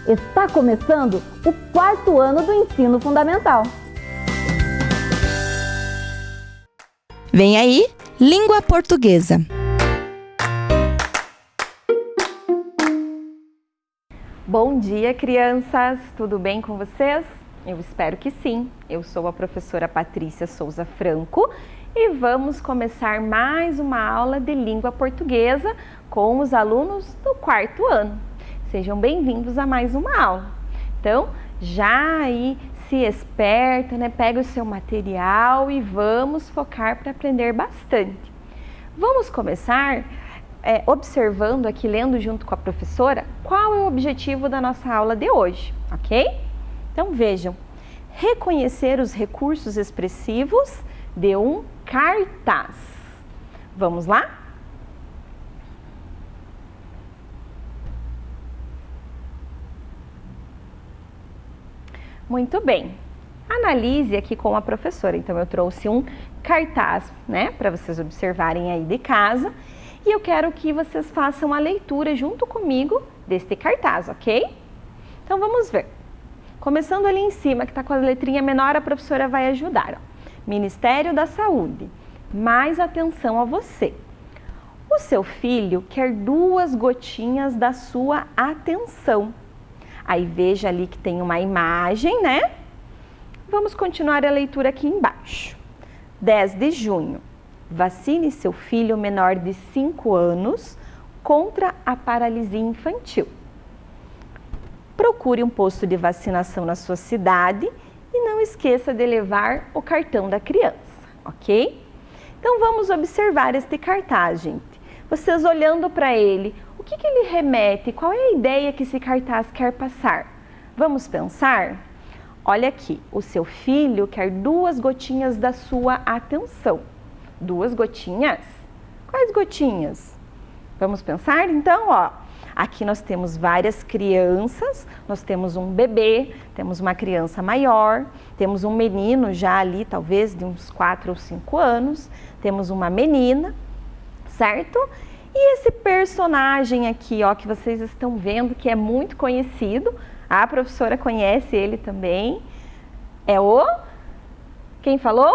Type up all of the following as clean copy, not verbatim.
Está começando o 4º ano do ensino fundamental. Vem aí, língua portuguesa. Bom dia, crianças! Tudo bem com vocês? Eu espero que sim. Eu sou a professora Patrícia Souza Franco e vamos começar mais uma aula de língua portuguesa com os alunos do 4º ano. Sejam bem-vindos a mais uma aula. Então, já aí se esperta, né? Pega o seu material e vamos focar para aprender bastante. Vamos começar observando aqui, lendo junto com a professora, qual é o objetivo da nossa aula de hoje, ok? Então, vejam, reconhecer os recursos expressivos de um cartaz. Vamos lá? Muito bem. Analise aqui com a professora. Então, eu trouxe um cartaz, né, para vocês observarem aí de casa. E eu quero que vocês façam a leitura junto comigo deste cartaz, ok? Então, vamos ver. Começando ali em cima, que está com a letrinha menor, a professora vai ajudar. Ó. Ministério da Saúde, mais atenção a você. O seu filho quer 2 gotinhas da sua atenção. Aí veja ali que tem uma imagem, né? Vamos continuar a leitura aqui embaixo. 10 de junho. Vacine seu filho menor de 5 anos contra a paralisia infantil. Procure um posto de vacinação na sua cidade e não esqueça de levar o cartão da criança, ok? Então vamos observar este cartaz, gente. Vocês olhando para ele, o que ele remete? Qual é a ideia que esse cartaz quer passar? Vamos pensar? Olha aqui, o seu filho quer 2 gotinhas da sua atenção. 2 gotinhas? Quais gotinhas? Vamos pensar? Então, ó, aqui nós temos várias crianças, nós temos um bebê, temos uma criança maior, temos um menino já ali, talvez de uns 4 ou 5 anos, temos uma menina, certo? E esse personagem aqui, ó, que vocês estão vendo, que é muito conhecido, a professora conhece ele também, é o... Quem falou?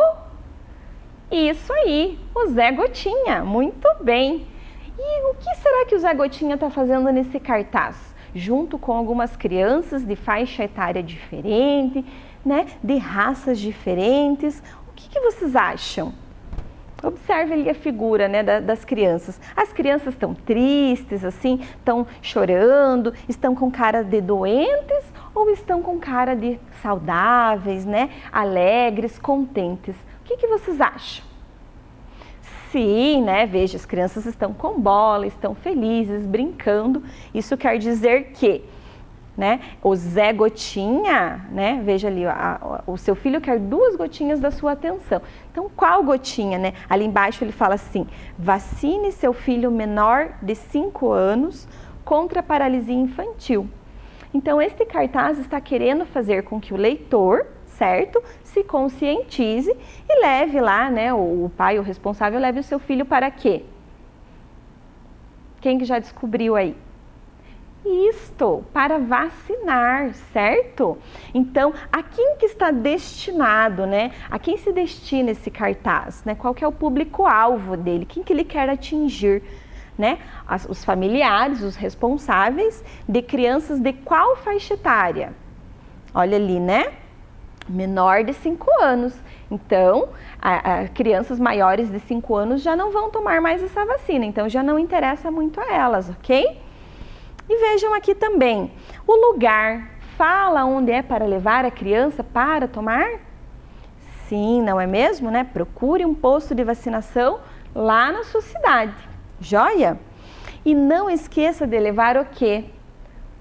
Isso aí, o Zé Gotinha, muito bem. E o que será que o Zé Gotinha está fazendo nesse cartaz? Junto com algumas crianças de faixa etária diferente, né? De raças diferentes. O que vocês acham? Observe ali a figura, né, das crianças. As crianças estão tristes, assim, estão chorando, estão com cara de doentes ou estão com cara de saudáveis, né? Alegres, contentes. O que vocês acham? Sim, né? Veja, as crianças estão com bola, estão felizes, brincando. Isso quer dizer que, né, o Zé Gotinha, né? Veja ali, o seu filho quer 2 gotinhas da sua atenção. Então, qual gotinha, né? Ali embaixo ele fala assim: vacine seu filho menor de 5 anos contra a paralisia infantil. Então, este cartaz está querendo fazer com que o leitor, certo, se conscientize e leve lá, né, o pai, o responsável, leve o seu filho para quê? Quem que já descobriu aí? Isto, para vacinar, certo? Então, a quem que está destinado, né? A quem se destina esse cartaz, né? Qual que é o público-alvo dele? Quem que ele quer atingir, né? Os familiares, os responsáveis de crianças de qual faixa etária? Olha ali, né? Menor de 5 anos. Então, crianças maiores de 5 anos já não vão tomar mais essa vacina, então já não interessa muito a elas, ok? E vejam aqui também, o lugar fala onde é para levar a criança para tomar? Sim, não é mesmo, né? Procure um posto de vacinação lá na sua cidade, joia? E não esqueça de levar o quê?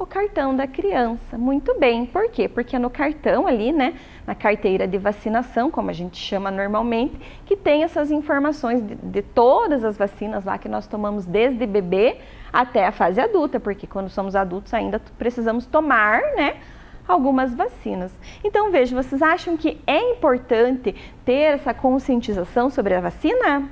O cartão da criança. Muito bem, por quê? Porque é no cartão ali, né, na carteira de vacinação, como a gente chama normalmente, que tem essas informações de todas as vacinas lá que nós tomamos desde bebê até a fase adulta, porque quando somos adultos ainda precisamos tomar, né, algumas vacinas. Então, veja, vocês acham que é importante ter essa conscientização sobre a vacina?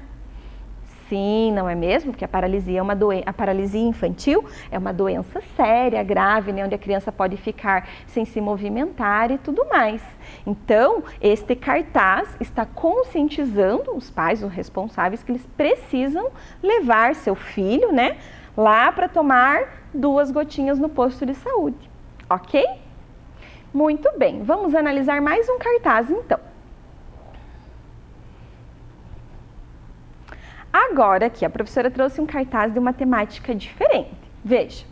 Sim, não é mesmo? Porque a paralisia a paralisia infantil é uma doença séria, grave, né? Onde a criança pode ficar sem se movimentar e tudo mais. Então, este cartaz está conscientizando os pais, os responsáveis, que eles precisam levar seu filho, né, lá para tomar 2 gotinhas no posto de saúde, ok? Muito bem, vamos analisar mais um cartaz então. Agora aqui, a professora trouxe um cartaz de uma temática diferente. Veja,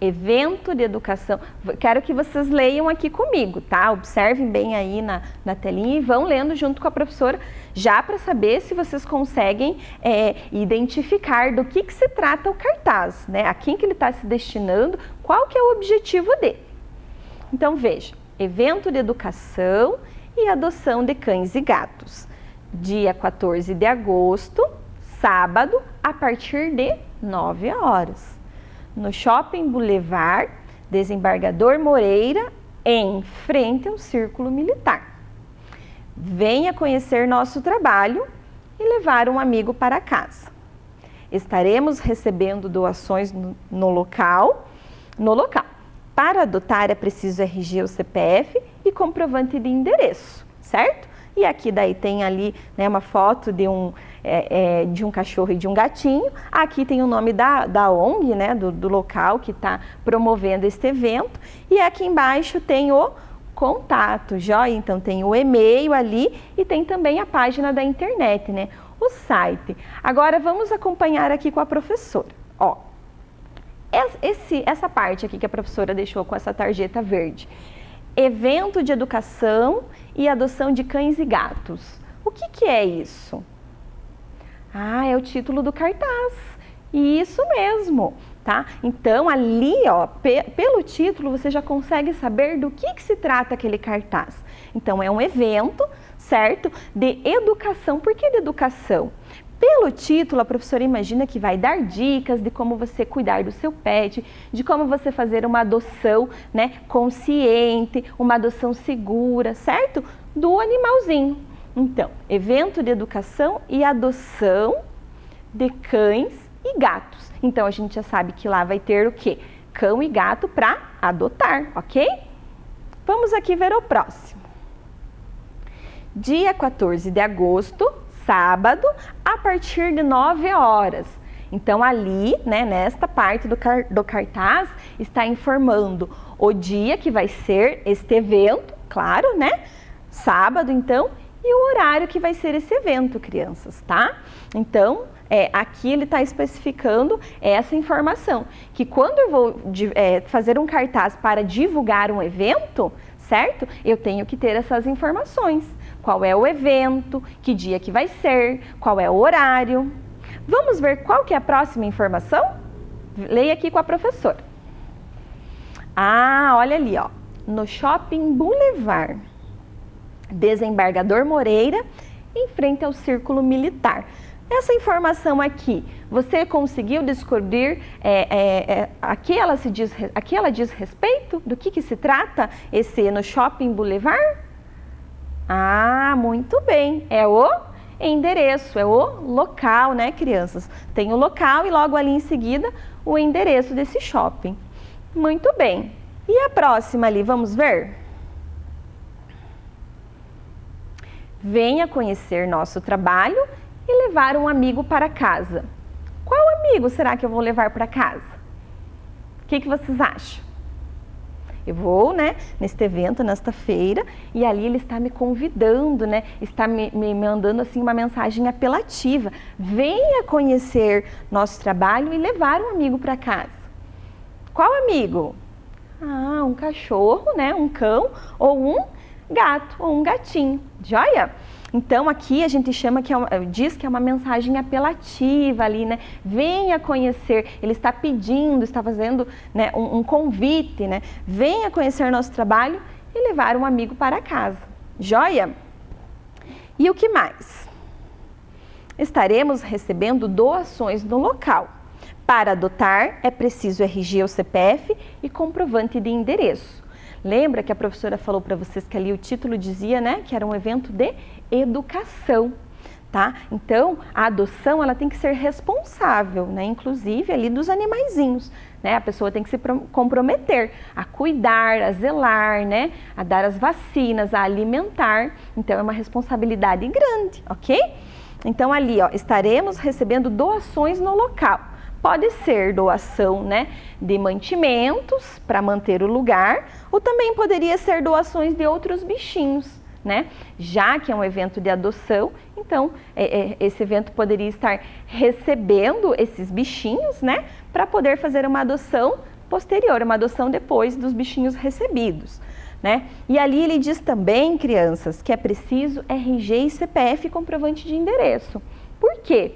evento de educação. Quero que vocês leiam aqui comigo, tá? Observem bem aí na telinha e vão lendo junto com a professora, já para saber se vocês conseguem identificar do que se trata o cartaz, né? A quem que ele está se destinando, qual que é o objetivo dele. Então, veja, evento de educação e adoção de cães e gatos. Dia 14 de agosto, sábado, a partir de 9 horas. No Shopping Boulevard, Desembargador Moreira, em frente ao Círculo Militar. Venha conhecer nosso trabalho e levar um amigo para casa. Estaremos recebendo doações no local. Para adotar é preciso RG ou CPF e comprovante de endereço, certo? E aqui daí tem ali, né, uma foto de um cachorro e de um gatinho. Aqui tem o nome da ONG, né, do local que está promovendo este evento. E aqui embaixo tem o contato, joia? Então tem o e-mail ali e tem também a página da internet, né, o site. Agora vamos acompanhar aqui com a professora. Ó, essa parte aqui que a professora deixou com essa tarjeta verde. Evento de educação e adoção de cães e gatos. O que é isso? Ah, é o título do cartaz. Isso mesmo, tá? Então, ali, ó, pelo título, você já consegue saber do que se trata aquele cartaz. Então, é um evento, certo? De educação. Por que de educação? Pelo título, a professora imagina que vai dar dicas de como você cuidar do seu pet, de como você fazer uma adoção, né, consciente, uma adoção segura, certo? Do animalzinho. Então, evento de educação e adoção de cães e gatos. Então, a gente já sabe que lá vai ter o quê? Cão e gato para adotar, ok? Vamos aqui ver o próximo. Dia 14 de agosto, sábado, a partir de 9 horas. Então, ali, né, nesta parte do cartaz, está informando o dia que vai ser este evento, claro, né? Sábado, então, e o horário que vai ser esse evento, crianças, tá? Então, aqui ele está especificando essa informação, que quando eu vou fazer um cartaz para divulgar um evento, certo? Eu tenho que ter essas informações. Qual é o evento, que dia que vai ser, qual é o horário. Vamos ver qual que é a próxima informação? Leia aqui com a professora. Ah, olha ali, ó. No Shopping Boulevard, Desembargador Moreira, em frente ao Círculo Militar. Essa informação aqui, você conseguiu descobrir a que ela diz respeito? Do que se trata esse no Shopping Boulevard? Ah, muito bem. É o endereço, é o local, né, crianças? Tem o local e logo ali em seguida o endereço desse shopping. Muito bem. E a próxima ali, vamos ver? Venha conhecer nosso trabalho e levar um amigo para casa. Qual amigo será que eu vou levar para casa? O que vocês acham? Eu vou, né, neste evento, nesta feira, e ali ele está me convidando, né, está me mandando assim uma mensagem apelativa. Venha conhecer nosso trabalho e levar um amigo para casa. Qual amigo? Ah, um cachorro, né, um cão, ou um gato, ou um gatinho. Joia? Então, aqui a gente chama diz que é uma mensagem apelativa ali, né? Venha conhecer, ele está pedindo, está fazendo, né, um convite, né? Venha conhecer nosso trabalho e levar um amigo para casa. Joia? E o que mais? Estaremos recebendo doações no local. Para adotar, é preciso RG ou CPF e comprovante de endereço. Lembra que a professora falou para vocês que ali o título dizia, né, que era um evento de educação. tá? Então, a adoção, ela tem que ser responsável, né? Inclusive ali dos animaizinhos, né? A pessoa tem que se comprometer a cuidar, a zelar, né? A dar as vacinas, a alimentar. Então, é uma responsabilidade grande, ok? Então, ali, ó, estaremos recebendo doações no local. Pode ser doação, né, de mantimentos para manter o lugar, ou também poderia ser doações de outros bichinhos, né? Já que é um evento de adoção, então esse evento poderia estar recebendo esses bichinhos, né, para poder fazer uma adoção posterior, uma adoção depois dos bichinhos recebidos, né? E ali ele diz também, crianças, que é preciso RG e CPF comprovante de endereço. Por quê?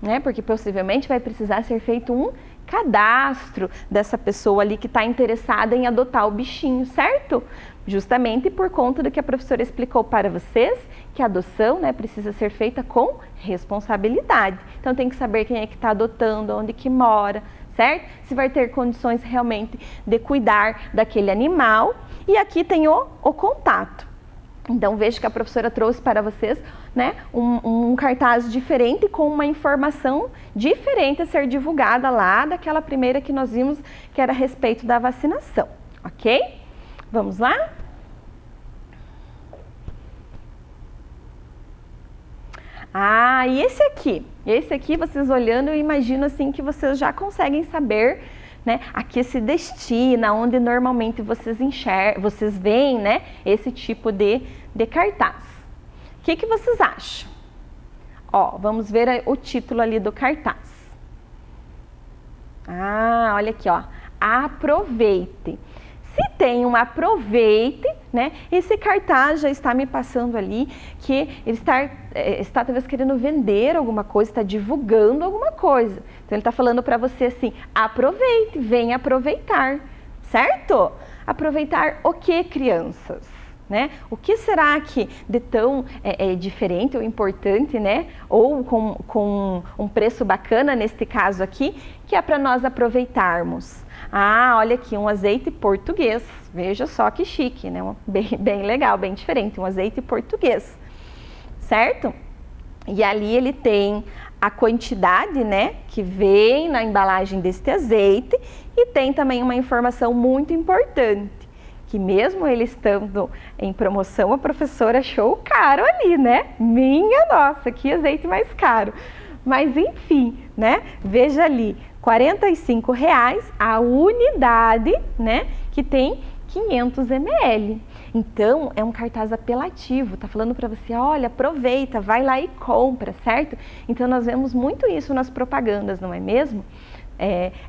Né? Porque possivelmente vai precisar ser feito um cadastro dessa pessoa ali que está interessada em adotar o bichinho, certo? Justamente por conta do que a professora explicou para vocês, que a adoção, né, precisa ser feita com responsabilidade. Então tem que saber quem é que está adotando, onde que mora, certo? Se vai ter condições realmente de cuidar daquele animal. E aqui tem o contato. Então, veja que a professora trouxe para vocês, né, um cartaz diferente com uma informação diferente a ser divulgada lá daquela primeira que nós vimos, que era a respeito da vacinação, ok? Vamos lá? Ah, e esse aqui vocês olhando, eu imagino assim que vocês já conseguem saber, né, a que se destina, onde normalmente vocês enxergam, vocês veem, né, esse tipo de cartaz. O que vocês acham? Ó, vamos ver o título ali do cartaz. Ah, olha aqui, ó. Aproveite. Se tem um aproveite, né? Esse cartaz já está me passando ali que ele está talvez querendo vender alguma coisa, está divulgando alguma coisa. Então ele está falando para você assim: aproveite, venha aproveitar, certo? Aproveitar o que, crianças? Né? O que será que de tão diferente ou importante, né? Ou com um preço bacana neste caso aqui, que é para nós aproveitarmos? Ah, olha aqui, um azeite português. Veja só que chique, né? Bem legal, bem diferente, um azeite português, certo? E ali ele tem a quantidade, né, que vem na embalagem deste azeite, e tem também uma informação muito importante, que mesmo ele estando em promoção, a professora achou caro ali, né? Minha nossa, que azeite mais caro. Mas enfim, né? Veja ali, R$45 a unidade, né? Que tem 500 ml. Então, é um cartaz apelativo, tá falando para você, olha, aproveita, vai lá e compra, certo? Então, nós vemos muito isso nas propagandas, não é mesmo?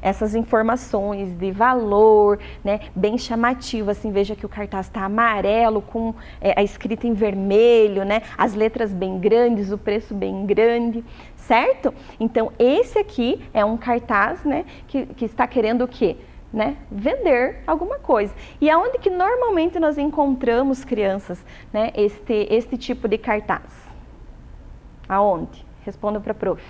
Essas informações de valor, né, bem chamativo, assim, veja que o cartaz está amarelo com a escrita em vermelho, né, as letras bem grandes, o preço bem grande, certo? Então, esse aqui é um cartaz, né, que está querendo o quê? Né, vender alguma coisa. E aonde que normalmente nós encontramos, crianças, né, este tipo de cartaz? Aonde? Responda para a prof.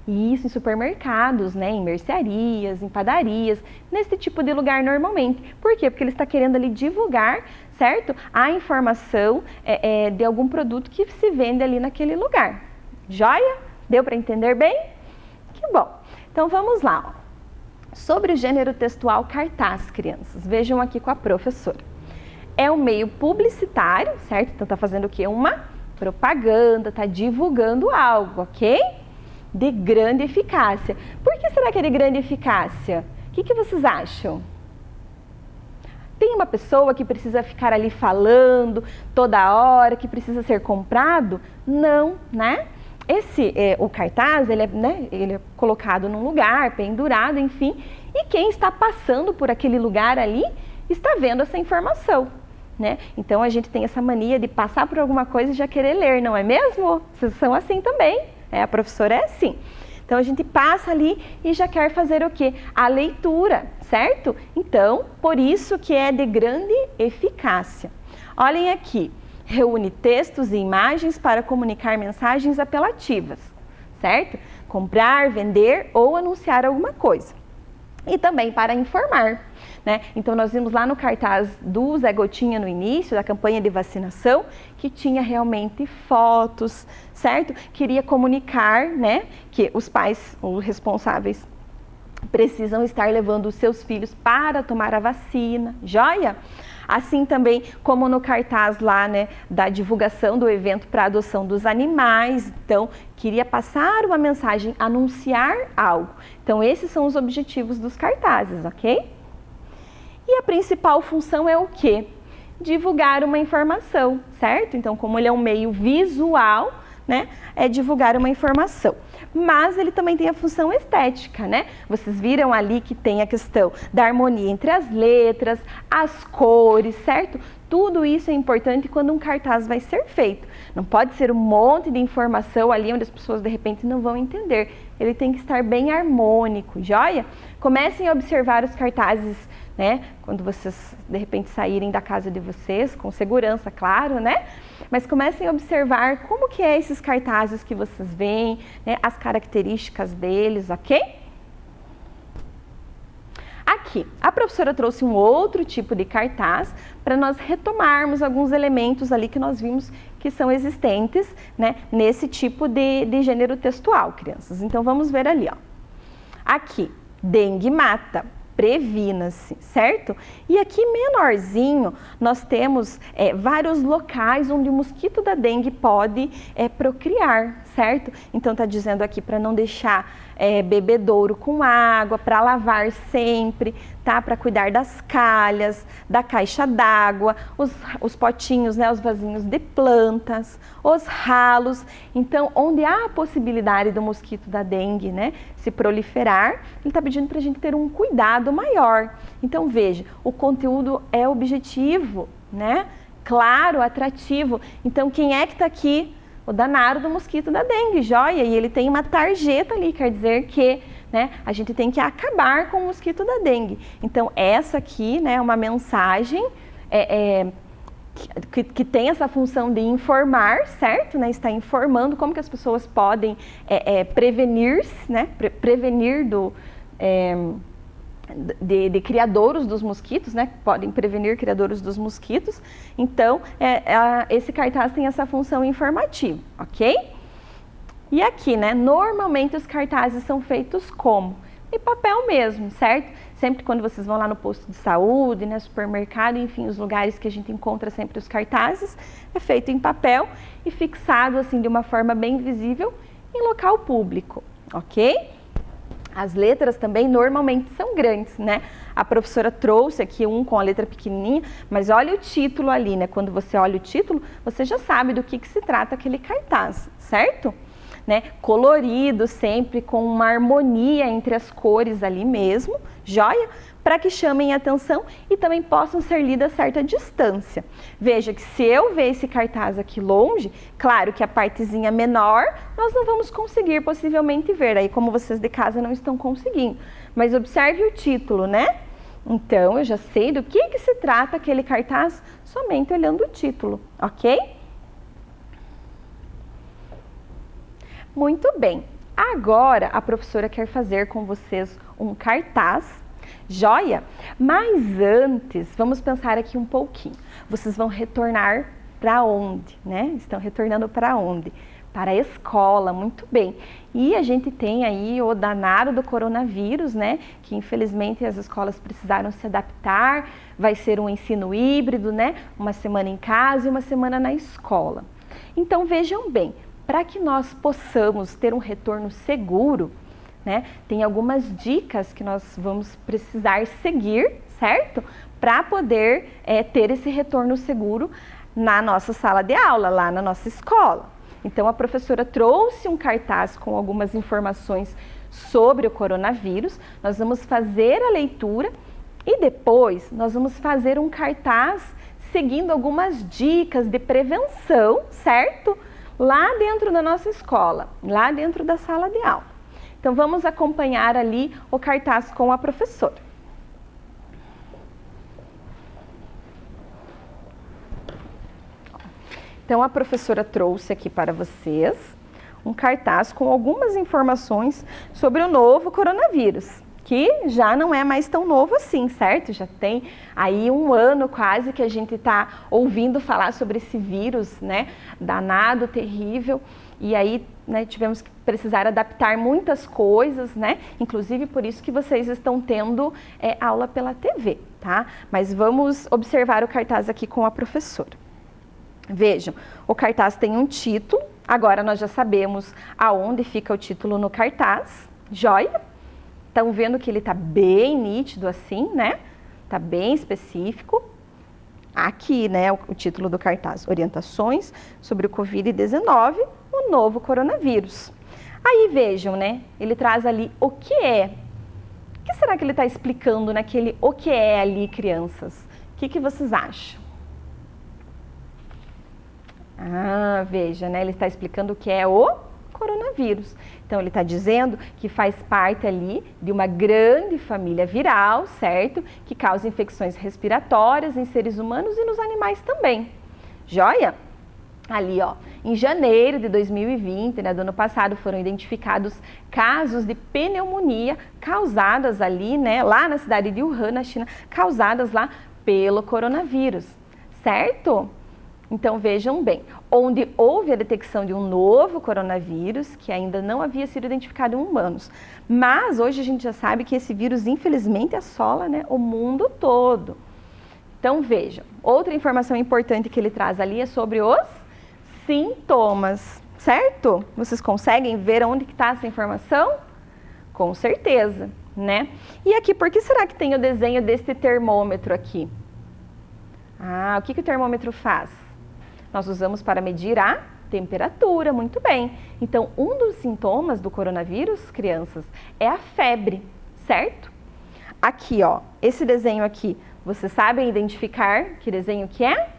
Isso, em supermercados, né, em mercearias, em padarias, nesse tipo de lugar normalmente. Por quê? Porque ele está querendo ali divulgar, certo? A informação de algum produto que se vende ali naquele lugar. Joia? Deu para entender bem? Que bom. Então vamos lá, ó. Sobre o gênero textual cartaz, crianças, vejam aqui com a professora. É um meio publicitário, certo? Então está fazendo o quê? Uma propaganda, está divulgando algo, ok? De grande eficácia. Por que será que é de grande eficácia? O que vocês acham? Tem uma pessoa que precisa ficar ali falando toda hora, que precisa ser comprado? Não, né? O cartaz, ele é colocado num lugar, pendurado, enfim, e quem está passando por aquele lugar ali está vendo essa informação, né? Então a gente tem essa mania de passar por alguma coisa e já querer ler, não é mesmo? Vocês são assim também. A professora é assim. Então, a gente passa ali e já quer fazer o quê? A leitura, certo? Então, por isso que é de grande eficácia. Olhem aqui. Reúne textos e imagens para comunicar mensagens apelativas, certo? Comprar, vender ou anunciar alguma coisa. e também para informar, né? Então nós vimos lá no cartaz do Zé Gotinha no início da campanha de vacinação que tinha realmente fotos, certo? Queria comunicar, né, que os pais, os responsáveis, precisam estar levando os seus filhos para tomar a vacina, joia? Assim também como no cartaz lá, né, da divulgação do evento para adoção dos animais. Então, queria passar uma mensagem, anunciar algo. Então, esses são os objetivos dos cartazes, ok? E a principal função é o quê? Divulgar uma informação, certo? Então, como ele é um meio visual, né, é divulgar uma informação. Mas ele também tem a função estética, né? Vocês viram ali que tem a questão da harmonia entre as letras, as cores, certo? Tudo isso é importante quando um cartaz vai ser feito. Não pode ser um monte de informação ali onde as pessoas de repente não vão entender. Ele tem que estar bem harmônico, joia? Comecem a observar os cartazes, né? Quando vocês de repente saírem da casa de vocês, com segurança, claro, né? Mas comecem a observar como que é esses cartazes que vocês veem, né? As características deles, ok? Aqui, a professora trouxe um outro tipo de cartaz para nós retomarmos alguns elementos ali que nós vimos que são existentes, né, nesse tipo de gênero textual, crianças. Então, vamos ver ali, ó. Aqui, dengue mata, previna-se, certo? E aqui menorzinho, nós temos vários locais onde o mosquito da dengue pode procriar, certo? Então, tá dizendo aqui para não deixar bebedouro com água, para lavar sempre, tá? Para cuidar das calhas, da caixa d'água, os potinhos, né? Os vasinhos de plantas, os ralos. Então, onde há a possibilidade do mosquito da dengue, né, se proliferar, ele está pedindo para a gente ter um cuidado maior. Então, veja, o conteúdo é objetivo, né? Claro, atrativo. Então, quem é que está aqui? O danado do mosquito da dengue, joia? E ele tem uma tarjeta ali, quer dizer que, né, a gente tem que acabar com o mosquito da dengue. Então, essa aqui, né, é uma mensagem que tem essa função de informar, certo? Né, está informando como que as pessoas podem prevenir, né, prevenir de criadouros dos mosquitos, né? Podem prevenir criadouros dos mosquitos. Então, esse cartaz tem essa função informativa, ok? E aqui, né? Normalmente os cartazes são feitos como? Em papel mesmo, certo? Sempre quando vocês vão lá no posto de saúde, né? Supermercado, enfim, os lugares que a gente encontra sempre os cartazes, é feito em papel e fixado assim de uma forma bem visível em local público, ok? As letras também normalmente são grandes, né? A professora trouxe aqui um com a letra pequenininha, mas olha o título ali, né? Quando você olha o título, você já sabe do que se trata aquele cartaz, certo? Né? Colorido sempre, com uma harmonia entre as cores ali mesmo, joia? Para que chamem a atenção e também possam ser lidas a certa distância. Veja que se eu ver esse cartaz aqui longe, claro que a partezinha menor nós não vamos conseguir possivelmente ver, aí como vocês de casa não estão conseguindo. Mas observe o título, né? Então eu já sei do que se trata aquele cartaz somente olhando o título, ok? Muito bem. Agora a professora quer fazer com vocês um cartaz, joia? Mas antes, vamos pensar aqui um pouquinho. Vocês vão retornar para onde, né? Estão retornando para onde? Para a escola, muito bem. E a gente tem aí o danado do coronavírus, né? Que infelizmente as escolas precisaram se adaptar. Vai ser um ensino híbrido, né? Uma semana em casa e uma semana na escola. Então vejam bem, para que nós possamos ter um retorno seguro, né, tem algumas dicas que nós vamos precisar seguir, certo? Para poder ter esse retorno seguro na nossa sala de aula, lá na nossa escola. Então, a professora trouxe um cartaz com algumas informações sobre o coronavírus. Nós vamos fazer a leitura e depois nós vamos fazer um cartaz seguindo algumas dicas de prevenção, certo? Lá dentro da nossa escola, lá dentro da sala de aula. Então, vamos acompanhar ali o cartaz com a professora. Então, a professora trouxe aqui para vocês um cartaz com algumas informações sobre o novo coronavírus. que já não é mais tão novo assim, certo? Já tem aí um ano quase que a gente está ouvindo falar sobre esse vírus, né? Danado, terrível. E aí, né, tivemos que precisar adaptar muitas coisas, né? Inclusive por isso que vocês estão tendo aula pela TV, tá? Mas vamos observar o cartaz aqui com a professora. Vejam, o cartaz tem um título. Agora nós já sabemos aonde fica o título no cartaz. Joia? Estão vendo que ele está bem nítido assim, né? Está bem específico. Aqui, né, o título do cartaz, Orientações sobre o Covid-19, o novo coronavírus. Aí vejam, né, ele traz ali o que é. O que será que ele está explicando naquele o que é ali, crianças? O que vocês acham? Ah, veja, né, ele está explicando o que é o coronavírus. Então, ele está dizendo que faz parte ali de uma grande família viral, certo? Que causa infecções respiratórias em seres humanos e nos animais também. Joia? Ali, ó, em janeiro de 2020, né, do ano passado, foram identificados casos de pneumonia causadas ali, né, lá na cidade de Wuhan, na China, causadas lá pelo coronavírus, certo? Então, vejam bem, onde houve a detecção de um novo coronavírus, que ainda não havia sido identificado em humanos. Mas, hoje a gente já sabe que esse vírus, infelizmente, assola, né, o mundo todo. Então, vejam, outra informação importante que ele traz ali é sobre os sintomas, certo? Vocês conseguem ver onde que está essa informação? Com certeza, né? E aqui, por que será que tem o desenho deste termômetro aqui? Ah, o que o termômetro faz? Nós usamos para medir a temperatura, muito bem. Então, um dos sintomas do coronavírus, crianças, é a febre, certo? Aqui, ó, esse desenho aqui, vocês sabem identificar que desenho que é?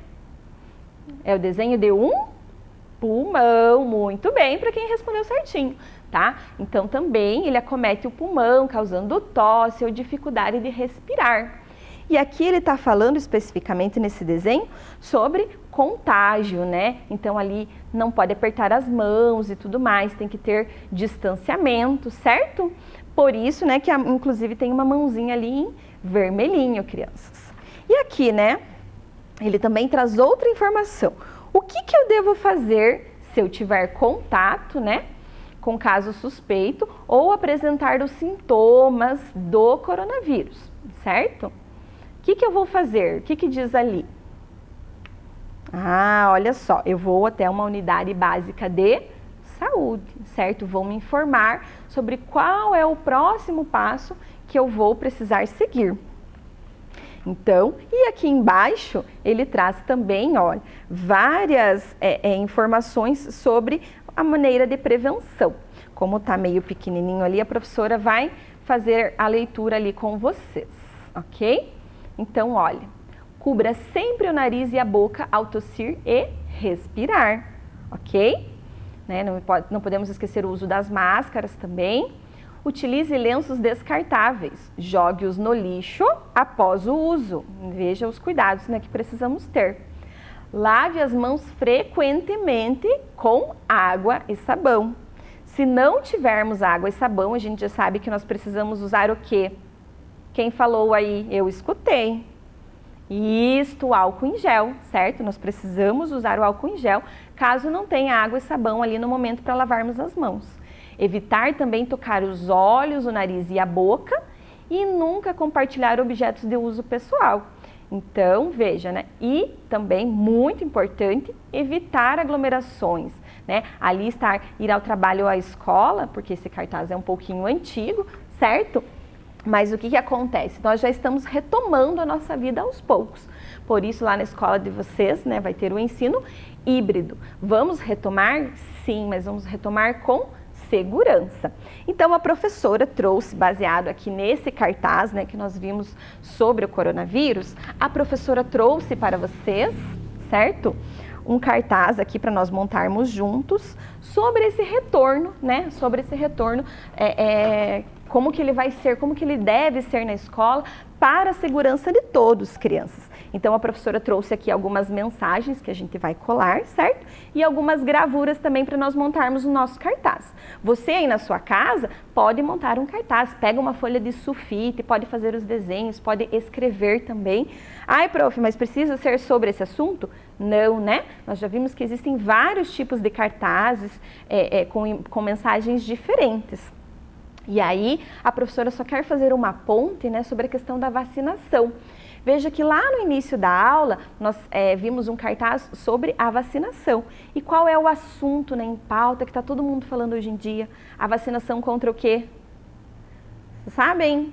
É o desenho de um pulmão, muito bem, para quem respondeu certinho, tá? Então, também ele acomete o pulmão, causando tosse ou dificuldade de respirar. E aqui ele está falando especificamente nesse desenho sobre contágio, né? Então ali não pode apertar as mãos e tudo mais, tem que ter distanciamento, certo? Por isso, né, que inclusive tem uma mãozinha ali em vermelhinho, crianças. E aqui, né, ele também traz outra informação. O que eu devo fazer se eu tiver contato, né, com caso suspeito ou apresentar os sintomas do coronavírus, certo? O que eu vou fazer? O que diz ali? Ah, olha só, eu vou até uma unidade básica de saúde, certo? Vou me informar sobre qual é o próximo passo que eu vou precisar seguir. Então, e aqui embaixo, ele traz também, olha, várias informações sobre a maneira de prevenção. Como está meio pequenininho ali, a professora vai fazer a leitura ali com vocês, ok? Então, olha, cubra sempre o nariz e a boca ao tossir e respirar, ok? Né? Não podemos esquecer o uso das máscaras também. Utilize lenços descartáveis, jogue-os no lixo após o uso. Veja os cuidados, né, que precisamos ter. Lave as mãos frequentemente com água e sabão. Se não tivermos água e sabão, a gente já sabe que nós precisamos usar o quê? Quem falou aí? Eu escutei. Isto, álcool em gel, certo? Nós precisamos usar o álcool em gel, caso não tenha água e sabão ali no momento para lavarmos as mãos. Evitar também tocar os olhos, o nariz e a boca e nunca compartilhar objetos de uso pessoal. Então, veja, né? E também, muito importante, evitar aglomerações, né? Ali ir ao trabalho ou à escola, porque esse cartaz é um pouquinho antigo, certo? Mas o que acontece? Nós já estamos retomando a nossa vida aos poucos. Por isso, lá na escola de vocês, né, vai ter o ensino híbrido. Vamos retomar? Sim, mas vamos retomar com segurança. Então, a professora trouxe, baseado aqui nesse cartaz, né, que nós vimos sobre o coronavírus, a professora trouxe para vocês, certo? um cartaz aqui para nós montarmos juntos sobre esse retorno, né? Sobre esse retorno, como que ele vai ser, como que ele deve ser na escola para a segurança de todos, crianças. Então, a professora trouxe aqui algumas mensagens que a gente vai colar, certo? E algumas gravuras também para nós montarmos o nosso cartaz. Você aí na sua casa pode montar um cartaz, pega uma folha de sulfite, pode fazer os desenhos, pode escrever também. Ai, prof, mas precisa ser sobre esse assunto? Não, né? Nós já vimos que existem vários tipos de cartazes com mensagens diferentes. E aí, a professora só quer fazer uma ponte, né, sobre a questão da vacinação. Veja que lá no início da aula, nós vimos um cartaz sobre a vacinação. E qual é o assunto, né, em pauta que está todo mundo falando hoje em dia? A vacinação contra o quê? Vocês sabem?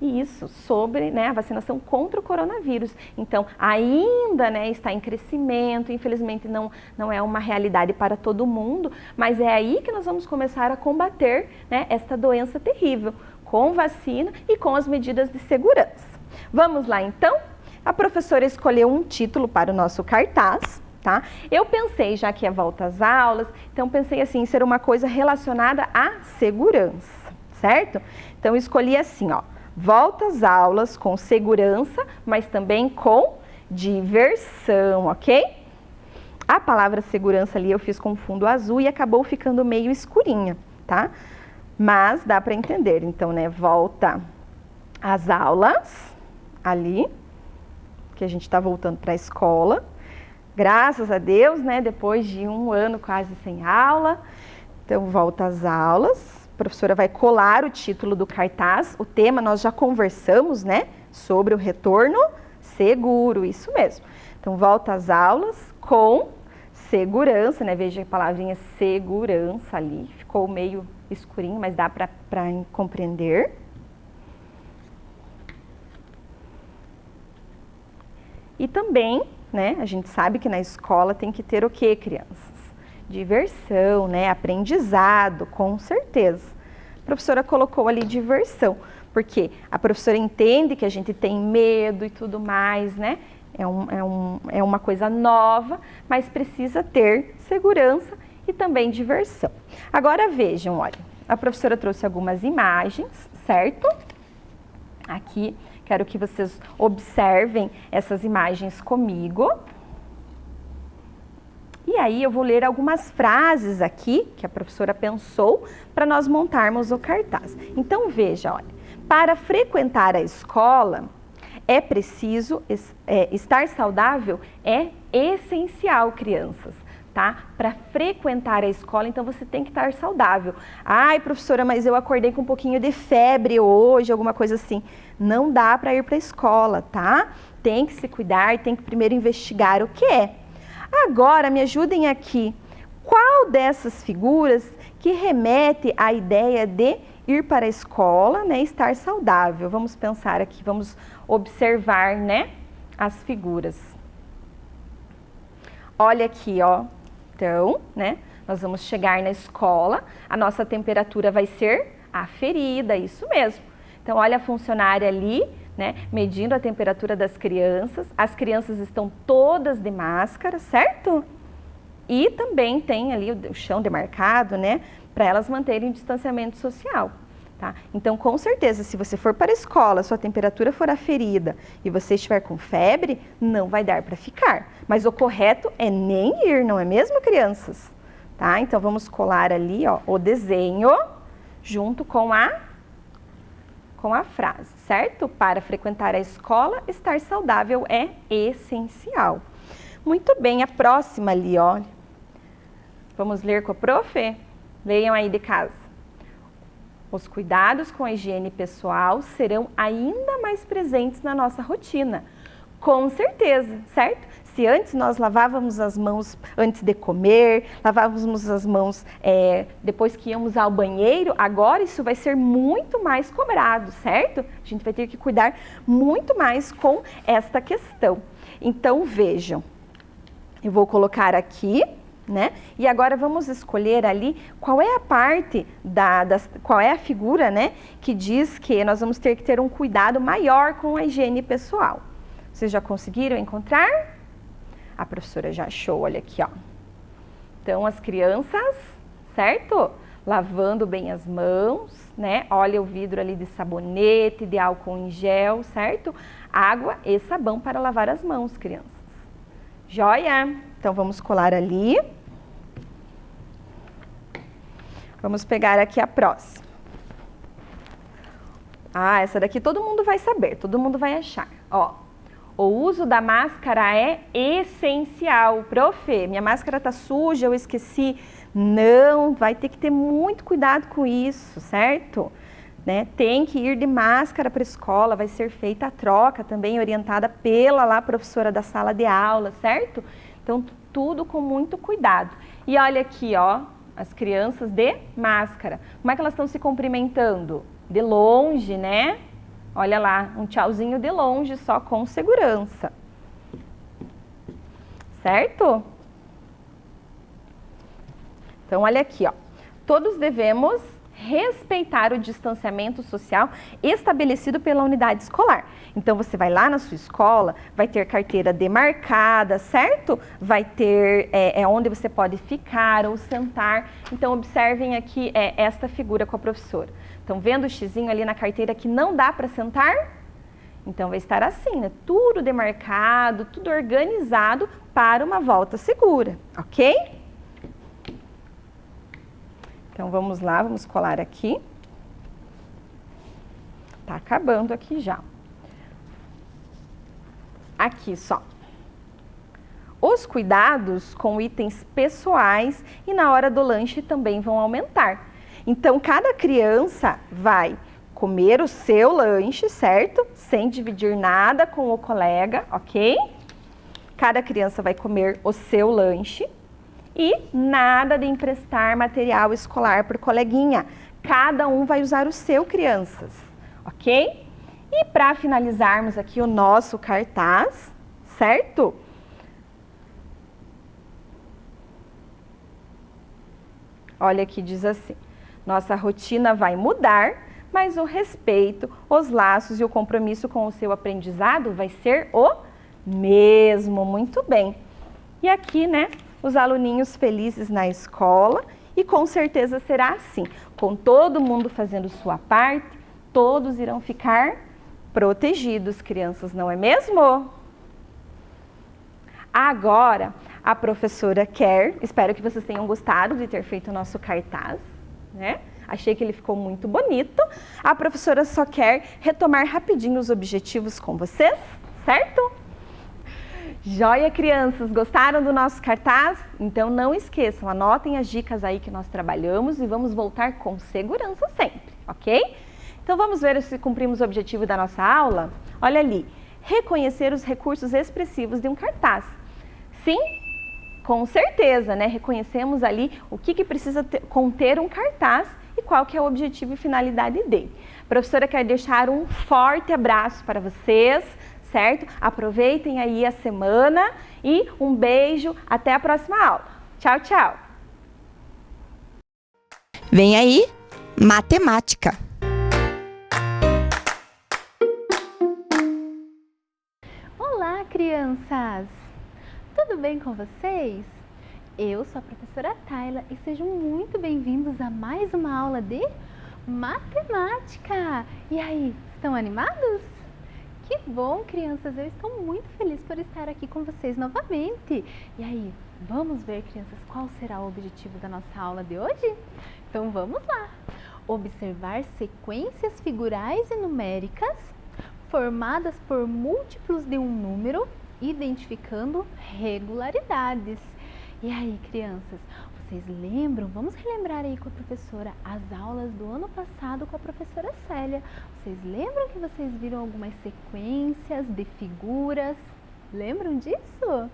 Isso, sobre, né, a vacinação contra o coronavírus. Então, ainda, né, está em crescimento, infelizmente não é uma realidade para todo mundo, mas é aí que nós vamos começar a combater, né, esta doença terrível, com vacina e com as medidas de segurança. Vamos lá, então? A professora escolheu um título para o nosso cartaz, tá? Eu pensei, já que é volta às aulas, então pensei assim, em ser uma coisa relacionada à segurança, certo? Então, eu escolhi assim, ó. Volta às aulas com segurança, mas também com diversão, ok? A palavra segurança ali eu fiz com fundo azul e acabou ficando meio escurinha, tá? Mas dá para entender. Então, né, volta às aulas, ali, que a gente está voltando para a escola. Graças a Deus, né, depois de um ano quase sem aula. Então, volta às aulas. A professora vai colar o título do cartaz, o tema nós já conversamos, né, sobre o retorno seguro, isso mesmo. Então, volta às aulas com segurança, né, veja a palavrinha segurança ali, ficou meio escurinho, mas dá para compreender. E também, né, a gente sabe que na escola tem que ter o quê, crianças? Diversão, né? Aprendizado, com certeza. A professora colocou ali diversão, porque a professora entende que a gente tem medo e tudo mais, né? É uma coisa nova, mas precisa ter segurança e também diversão. Agora vejam, olha, a professora trouxe algumas imagens, certo? Aqui, quero que vocês observem essas imagens comigo. E aí eu vou ler algumas frases aqui que a professora pensou para nós montarmos o cartaz. Então veja, olha, para frequentar a escola é preciso estar saudável, é essencial, crianças, tá? Para frequentar a escola, então você tem que estar saudável. Ai, professora, mas eu acordei com um pouquinho de febre hoje, alguma coisa assim. Não dá para ir para a escola, tá? Tem que se cuidar, tem que primeiro investigar o que é. Agora, me ajudem aqui. Qual dessas figuras que remete à ideia de ir para a escola, né, estar saudável? Vamos pensar aqui, vamos observar, né, as figuras. Olha aqui, ó. Então, né, nós vamos chegar na escola, a nossa temperatura vai ser aferida, isso mesmo. Então, olha a funcionária ali, né, medindo a temperatura das crianças. As crianças estão todas de máscara, certo? E também tem ali o chão demarcado, né, para elas manterem o distanciamento social, tá? Então, com certeza, se você for para a escola, sua temperatura for aferida e você estiver com febre, não vai dar para ficar. Mas o correto é nem ir, não é mesmo, crianças? Tá? Então, vamos colar ali, ó, o desenho junto com a frase, certo? Para frequentar a escola, estar saudável é essencial. Muito bem, a próxima ali, olha. Vamos ler com a prof? Leiam aí de casa. Os cuidados com a higiene pessoal serão ainda mais presentes na nossa rotina. Com certeza, certo? Se antes nós lavávamos as mãos antes de comer, lavávamos as mãos depois que íamos ao banheiro, agora isso vai ser muito mais cobrado, certo? A gente vai ter que cuidar muito mais com esta questão. Então, vejam, eu vou colocar aqui, né? E agora vamos escolher ali qual é a parte, qual é a figura, né, que diz que nós vamos ter que ter um cuidado maior com a higiene pessoal. Vocês já conseguiram encontrar? A professora já achou, olha aqui, ó. Então, as crianças, certo? Lavando bem as mãos, né? Olha o vidro ali de sabonete, de álcool em gel, certo? Água e sabão para lavar as mãos, crianças. Joia? Então, vamos colar ali. Vamos pegar aqui a próxima. Ah, essa daqui todo mundo vai saber, todo mundo vai achar. Ó, o uso da máscara é essencial. Prof, minha máscara tá suja, eu esqueci. Não, vai ter que ter muito cuidado com isso, certo? Né? Tem que ir de máscara para a escola, vai ser feita a troca também, orientada pela lá professora da sala de aula, certo? Então, tudo com muito cuidado. E olha aqui, ó, as crianças de máscara. Como é que elas estão se cumprimentando? De longe, né? Olha lá, um tchauzinho de longe, só com segurança. Certo? Então, olha aqui, ó. Todos devemos respeitar o distanciamento social estabelecido pela unidade escolar. Então, você vai lá na sua escola, vai ter carteira demarcada, certo? Vai ter onde você pode ficar ou sentar. Então, observem aqui esta figura com a professora. Então, vendo o xizinho ali na carteira que não dá para sentar? Então, vai estar assim, né? Tudo demarcado, tudo organizado para uma volta segura, ok? Então, vamos lá, vamos colar aqui. Tá acabando aqui já. Aqui só. Os cuidados com itens pessoais e na hora do lanche também vão aumentar. Então, cada criança vai comer o seu lanche, certo? Sem dividir nada com o colega, ok? Cada criança vai comer o seu lanche. E nada de emprestar material escolar para o coleguinha. Cada um vai usar o seu, crianças, ok? E para finalizarmos aqui o nosso cartaz, certo? Olha aqui, diz assim: nossa rotina vai mudar, mas o respeito, os laços e o compromisso com o seu aprendizado vai ser o mesmo. Muito bem. E aqui, né? Os aluninhos felizes na escola e com certeza será assim. Com todo mundo fazendo sua parte, todos irão ficar protegidos, crianças, não é mesmo? Agora, a professora quer, espero que vocês tenham gostado de ter feito o nosso cartaz, né? Achei que ele ficou muito bonito. A professora só quer retomar rapidinho os objetivos com vocês, certo? Joia, crianças, gostaram do nosso cartaz? Então não esqueçam, anotem as dicas aí que nós trabalhamos e vamos voltar com segurança sempre, ok? Então vamos ver se cumprimos o objetivo da nossa aula? Olha ali, reconhecer os recursos expressivos de um cartaz. Sim, com certeza, né? Reconhecemos ali o que precisa conter um cartaz e qual que é o objetivo e finalidade dele. A professora quer deixar um forte abraço para vocês, certo? Aproveitem aí a semana e um beijo, até a próxima aula. Tchau, tchau! Vem aí, matemática. Olá, crianças! Tudo bem com vocês? Eu sou a professora Tayla e sejam muito bem-vindos a mais uma aula de matemática. E aí, estão animados? Que bom, crianças! Eu estou muito feliz por estar aqui com vocês novamente. E aí, vamos ver, crianças, qual será o objetivo da nossa aula de hoje? Então, vamos lá! Observar sequências figurais e numéricas formadas por múltiplos de um número, identificando regularidades. E aí, crianças, vocês lembram? Vamos relembrar aí com a professora as aulas do ano passado com a professora Célia. Vocês lembram que vocês viram algumas sequências de figuras? Lembram disso?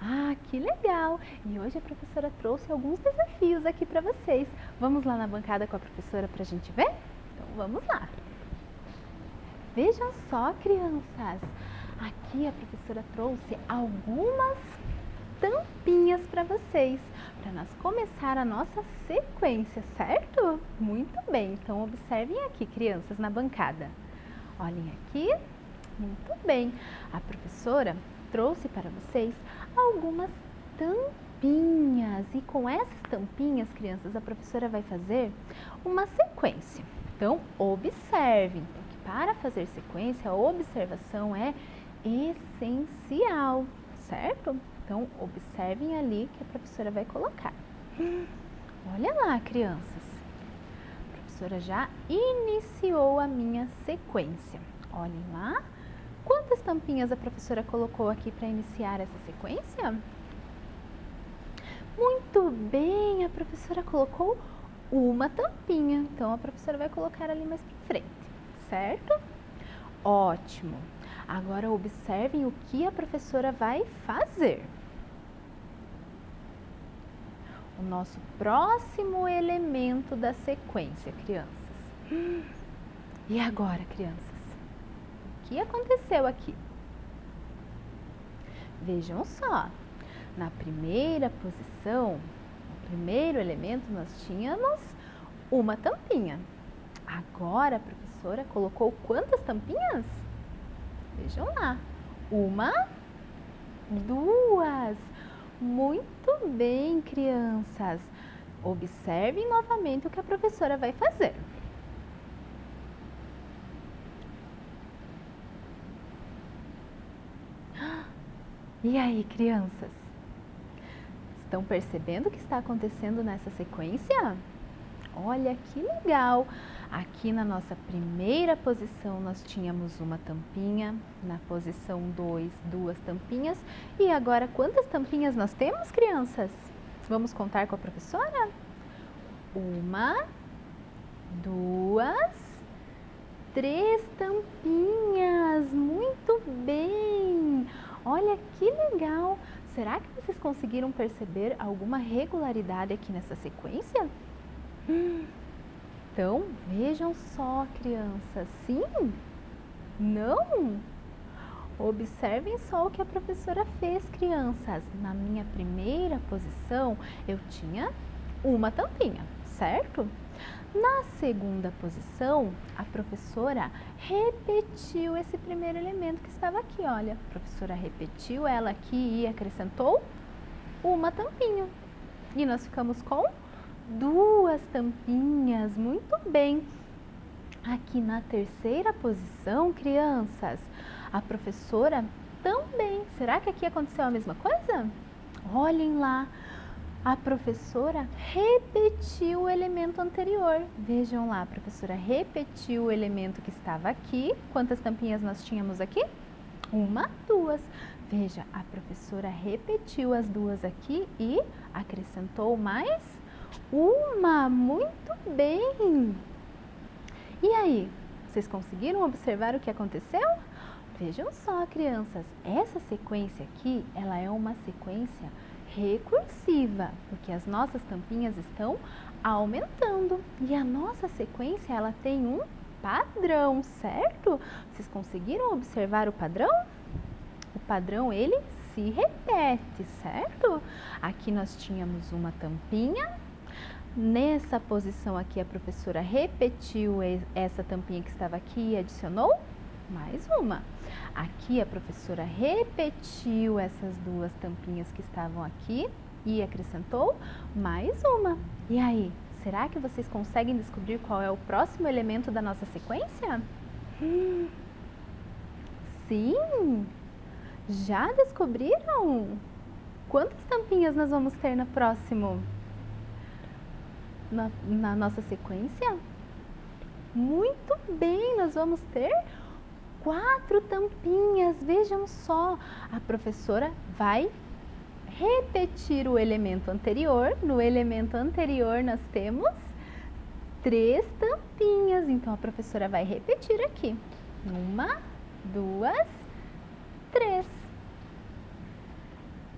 Ah, que legal! E hoje a professora trouxe alguns desafios aqui para vocês. Vamos lá na bancada com a professora para a gente ver? Então, vamos lá! Vejam só, crianças! Aqui a professora trouxe algumas tampinhas para vocês, para nós começar a nossa sequência, certo? Muito bem, então observem aqui, crianças, na bancada. Olhem aqui, muito bem. A professora trouxe para vocês algumas tampinhas. E com essas tampinhas, crianças, a professora vai fazer uma sequência. Então, observem. Que para fazer sequência, a observação é essencial, certo? Então, observem ali que a professora vai colocar. Olha lá, crianças. A professora já iniciou a minha sequência. Olhem lá. Quantas tampinhas a professora colocou aqui para iniciar essa sequência? Muito bem, a professora colocou uma tampinha. Então, a professora vai colocar ali mais para frente, certo? Ótimo. Agora, observem o que a professora vai fazer. O nosso próximo elemento da sequência, crianças. E agora, crianças? O que aconteceu aqui? Vejam só. Na primeira posição, no primeiro elemento, nós tínhamos uma tampinha. Agora a professora colocou quantas tampinhas? Vejam lá. Uma, duas. Muito bem, crianças. Observem novamente o que a professora vai fazer. E aí, crianças? Estão percebendo o que está acontecendo nessa sequência? Olha que legal! Aqui na nossa primeira posição nós tínhamos uma tampinha, na posição 2, duas tampinhas. E agora quantas tampinhas nós temos, crianças? Vamos contar com a professora? Uma, duas, três tampinhas! Muito bem! Olha que legal! Será que vocês conseguiram perceber alguma regularidade aqui nessa sequência? Então, vejam só, crianças. Sim? Não? Observem só o que a professora fez, crianças. Na minha primeira posição, eu tinha uma tampinha, certo? Na segunda posição, a professora repetiu esse primeiro elemento que estava aqui, olha. A professora repetiu ela aqui e acrescentou uma tampinha. E nós ficamos com duas tampinhas, muito bem. Aqui na terceira posição, crianças, a professora também. Será que aqui aconteceu a mesma coisa? Olhem lá. A professora repetiu o elemento anterior. Vejam lá, a professora repetiu o elemento que estava aqui. Quantas tampinhas nós tínhamos aqui? Uma, duas. Veja, a professora repetiu as duas aqui e acrescentou mais uma. Muito bem! E aí, vocês conseguiram observar o que aconteceu? Vejam só, crianças, essa sequência aqui, ela é uma sequência recursiva, porque as nossas tampinhas estão aumentando. E a nossa sequência, ela tem um padrão, certo? Vocês conseguiram observar o padrão? O padrão, ele se repete, certo? Aqui nós tínhamos uma tampinha. Nessa posição aqui, a professora repetiu essa tampinha que estava aqui e adicionou mais uma. Aqui a professora repetiu essas duas tampinhas que estavam aqui e acrescentou mais uma. E aí, será que vocês conseguem descobrir qual é o próximo elemento da nossa sequência? Sim! Já descobriram? Quantas tampinhas nós vamos ter no próximo? Na nossa sequência? Muito bem, nós vamos ter 4 tampinhas. Vejam só, a professora vai repetir o elemento anterior. No elemento anterior nós temos 3 tampinhas. Então a professora vai repetir aqui. 1, 2, 3.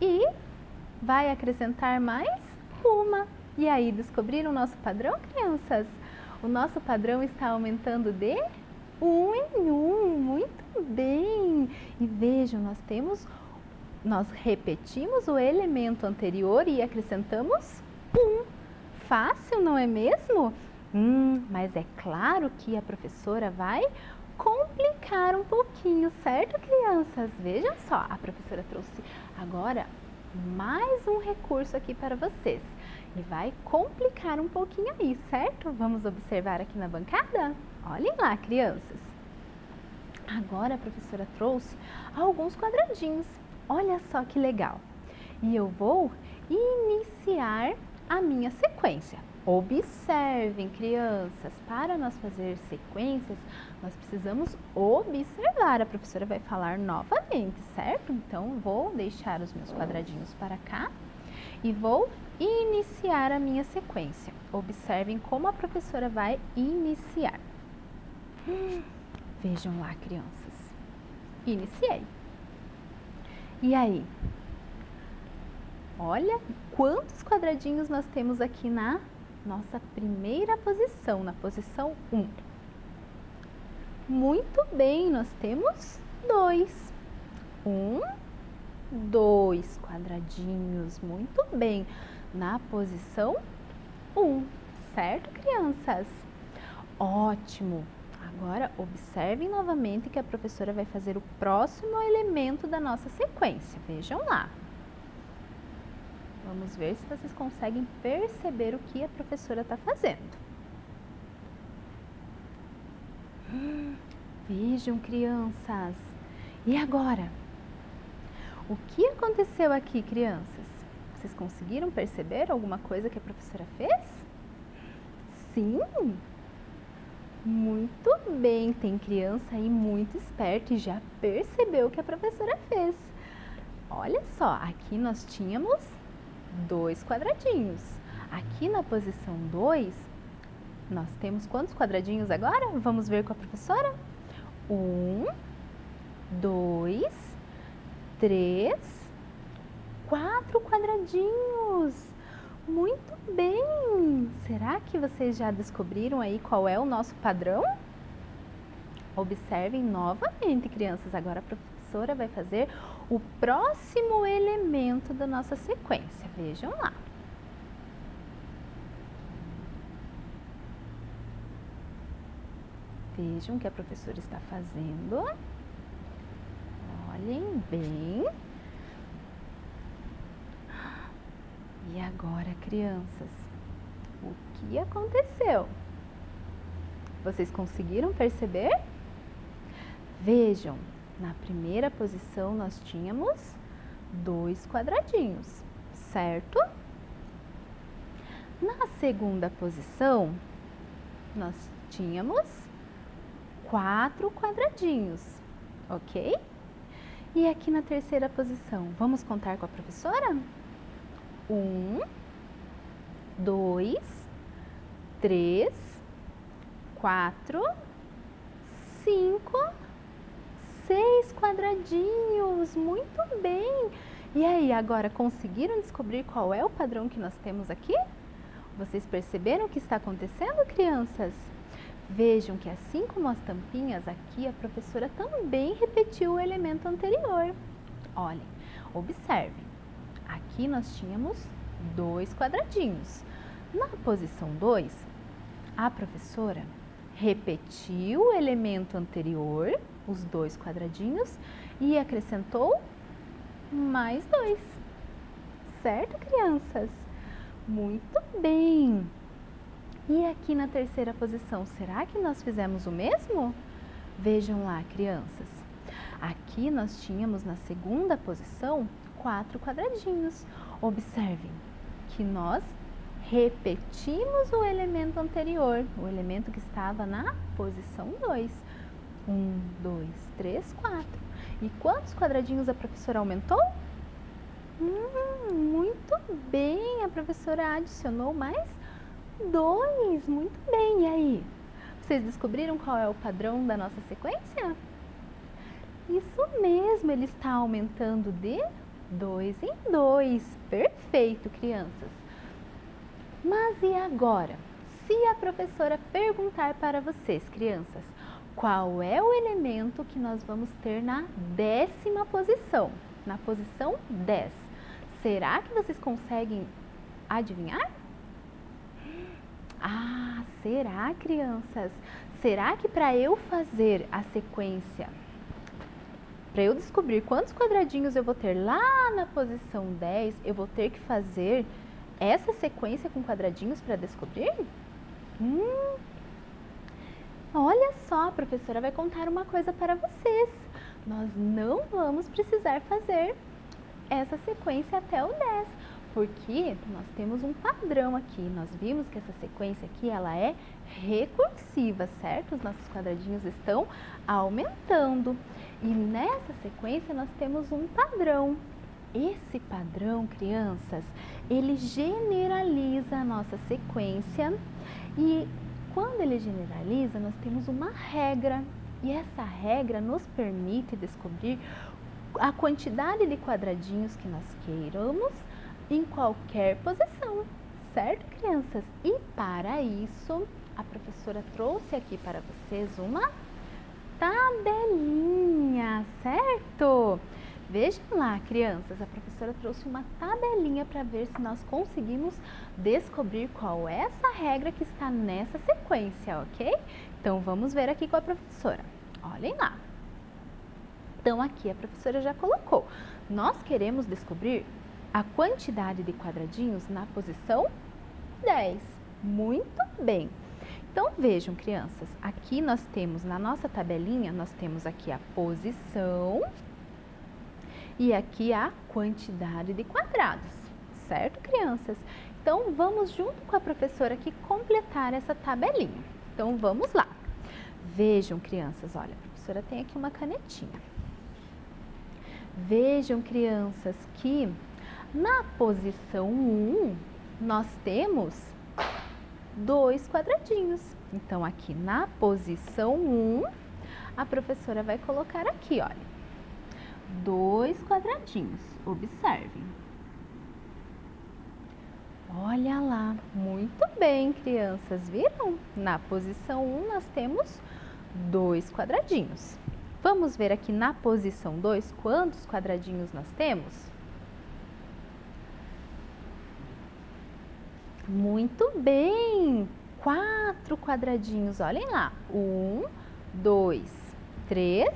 E vai acrescentar mais uma. E aí, descobriram o nosso padrão, crianças? O nosso padrão está aumentando de 1 em 1, muito bem! E vejam, nós repetimos o elemento anterior e acrescentamos 1. Fácil, não é mesmo? Mas é claro que a professora vai complicar um pouquinho, certo, crianças? Vejam só, a professora trouxe agora mais um recurso aqui para vocês. E vai complicar um pouquinho aí, certo? Vamos observar aqui na bancada? Olhem lá, crianças. Agora a professora trouxe alguns quadradinhos. Olha só que legal. E eu vou iniciar a minha sequência. Observem, crianças, para nós fazer sequências, nós precisamos observar. A professora vai falar novamente, certo? Então, vou deixar os meus quadradinhos para cá e vou iniciar a minha sequência. Observem como a professora vai iniciar. Vejam lá, crianças. Iniciei. E aí? Olha quantos quadradinhos nós temos aqui na nossa primeira posição, na posição 1. Muito bem, nós temos 2. 2 quadradinhos, muito bem, na posição 1, certo, crianças? Ótimo! Agora, observem novamente que a professora vai fazer o próximo elemento da nossa sequência. Vejam lá. Vamos ver se vocês conseguem perceber o que a professora está fazendo. Vejam, crianças. E agora? O que aconteceu aqui, crianças? Vocês conseguiram perceber alguma coisa que a professora fez? Sim! Muito bem, tem criança aí muito esperta e já percebeu o que a professora fez. Olha só, aqui nós tínhamos 2 quadradinhos. Aqui na posição 2, nós temos quantos quadradinhos agora? Vamos ver com a professora? 1, 2, 3, 4 quadradinhos. Muito bem! Será que vocês já descobriram aí qual é o nosso padrão? Observem novamente, crianças. Agora a professora vai fazer o próximo elemento da nossa sequência. Vejam lá. Vejam o que a professora está fazendo. Olhem bem. E agora, crianças, o que aconteceu? Vocês conseguiram perceber? Vejam, na primeira posição nós tínhamos 2 quadradinhos, certo? Na segunda posição, nós tínhamos 4 quadradinhos, ok? E aqui na terceira posição, vamos contar com a professora? 1, 2, 3, 4, 5, 6 quadradinhos. Muito bem! E aí, agora conseguiram descobrir qual é o padrão que nós temos aqui? Vocês perceberam o que está acontecendo, crianças? Vejam que assim como as tampinhas aqui, a professora também repetiu o elemento anterior. Olhem, observem. Aqui nós tínhamos 2 quadradinhos. Na posição 2, a professora repetiu o elemento anterior, os 2 quadradinhos, e acrescentou mais 2. Certo, crianças? Muito bem! E aqui na terceira posição, será que nós fizemos o mesmo? Vejam lá, crianças. Aqui nós tínhamos na segunda posição 4 quadradinhos. Observem que nós repetimos o elemento anterior, o elemento que estava na posição 2. 1, 2, 3, 4. E quantos quadradinhos a professora aumentou? Muito bem, a professora adicionou mais 2. Muito bem, e aí? Vocês descobriram qual é o padrão da nossa sequência? Isso mesmo, ele está aumentando de 2 em 2. Perfeito, crianças. Mas e agora? Se a professora perguntar para vocês, crianças, qual é o elemento que nós vamos ter na 10ª posição? Na posição 10. Será que vocês conseguem adivinhar? Ah, será, crianças? será que para eu fazer a sequência, para eu descobrir quantos quadradinhos eu vou ter lá na posição 10, eu vou ter que fazer essa sequência com quadradinhos para descobrir? Olha só, a professora vai contar uma coisa para vocês. Nós não vamos precisar fazer essa sequência até o 10, porque nós temos um padrão aqui. Nós vimos que essa sequência aqui, ela é recursiva, certo? Os nossos quadradinhos estão aumentando. E nessa sequência nós temos um padrão. Esse padrão, crianças, ele generaliza a nossa sequência e quando ele generaliza, nós temos uma regra e essa regra nos permite descobrir a quantidade de quadradinhos que nós queiramos em qualquer posição, certo, crianças? E para isso, a professora trouxe aqui para vocês uma tabelinha, certo? Vejam lá, crianças, a professora trouxe uma tabelinha para ver se nós conseguimos descobrir qual é essa regra que está nessa sequência, ok? Então, vamos ver aqui com a professora. Olhem lá. Então, aqui a professora já colocou. Nós queremos descobrir a quantidade de quadradinhos na posição 10. Muito bem. Então, vejam, crianças, aqui nós temos, na nossa tabelinha, nós temos aqui a posição e aqui a quantidade de quadrados, certo, crianças? Então, vamos junto com a professora aqui completar essa tabelinha. Então, vamos lá. Vejam, crianças, olha, a professora tem aqui uma canetinha. Vejam, crianças, que na posição 1, nós temos 2 quadradinhos. Então, aqui na posição 1, a professora vai colocar aqui, olha, 2 quadradinhos. Observem. Olha lá, muito bem, crianças, viram? Na posição 1, nós temos 2 quadradinhos. Vamos ver aqui na posição 2, quantos quadradinhos nós temos? Muito bem! 4 quadradinhos, olhem lá. 1, 2, 3,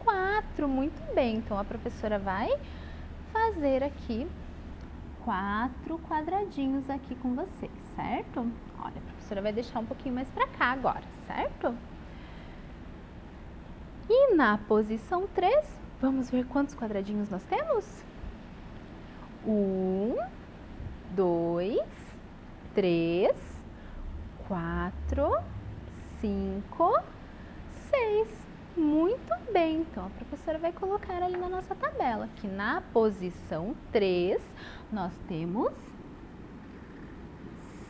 4. Muito bem, então a professora vai fazer aqui 4 quadradinhos aqui com vocês, certo? Olha, a professora vai deixar um pouquinho mais pra cá agora, certo? E na posição 3, vamos ver quantos quadradinhos nós temos? 1, 2, 3, 4, 5, 6. Muito bem, então a professora vai colocar ali na nossa tabela que na posição 3 nós temos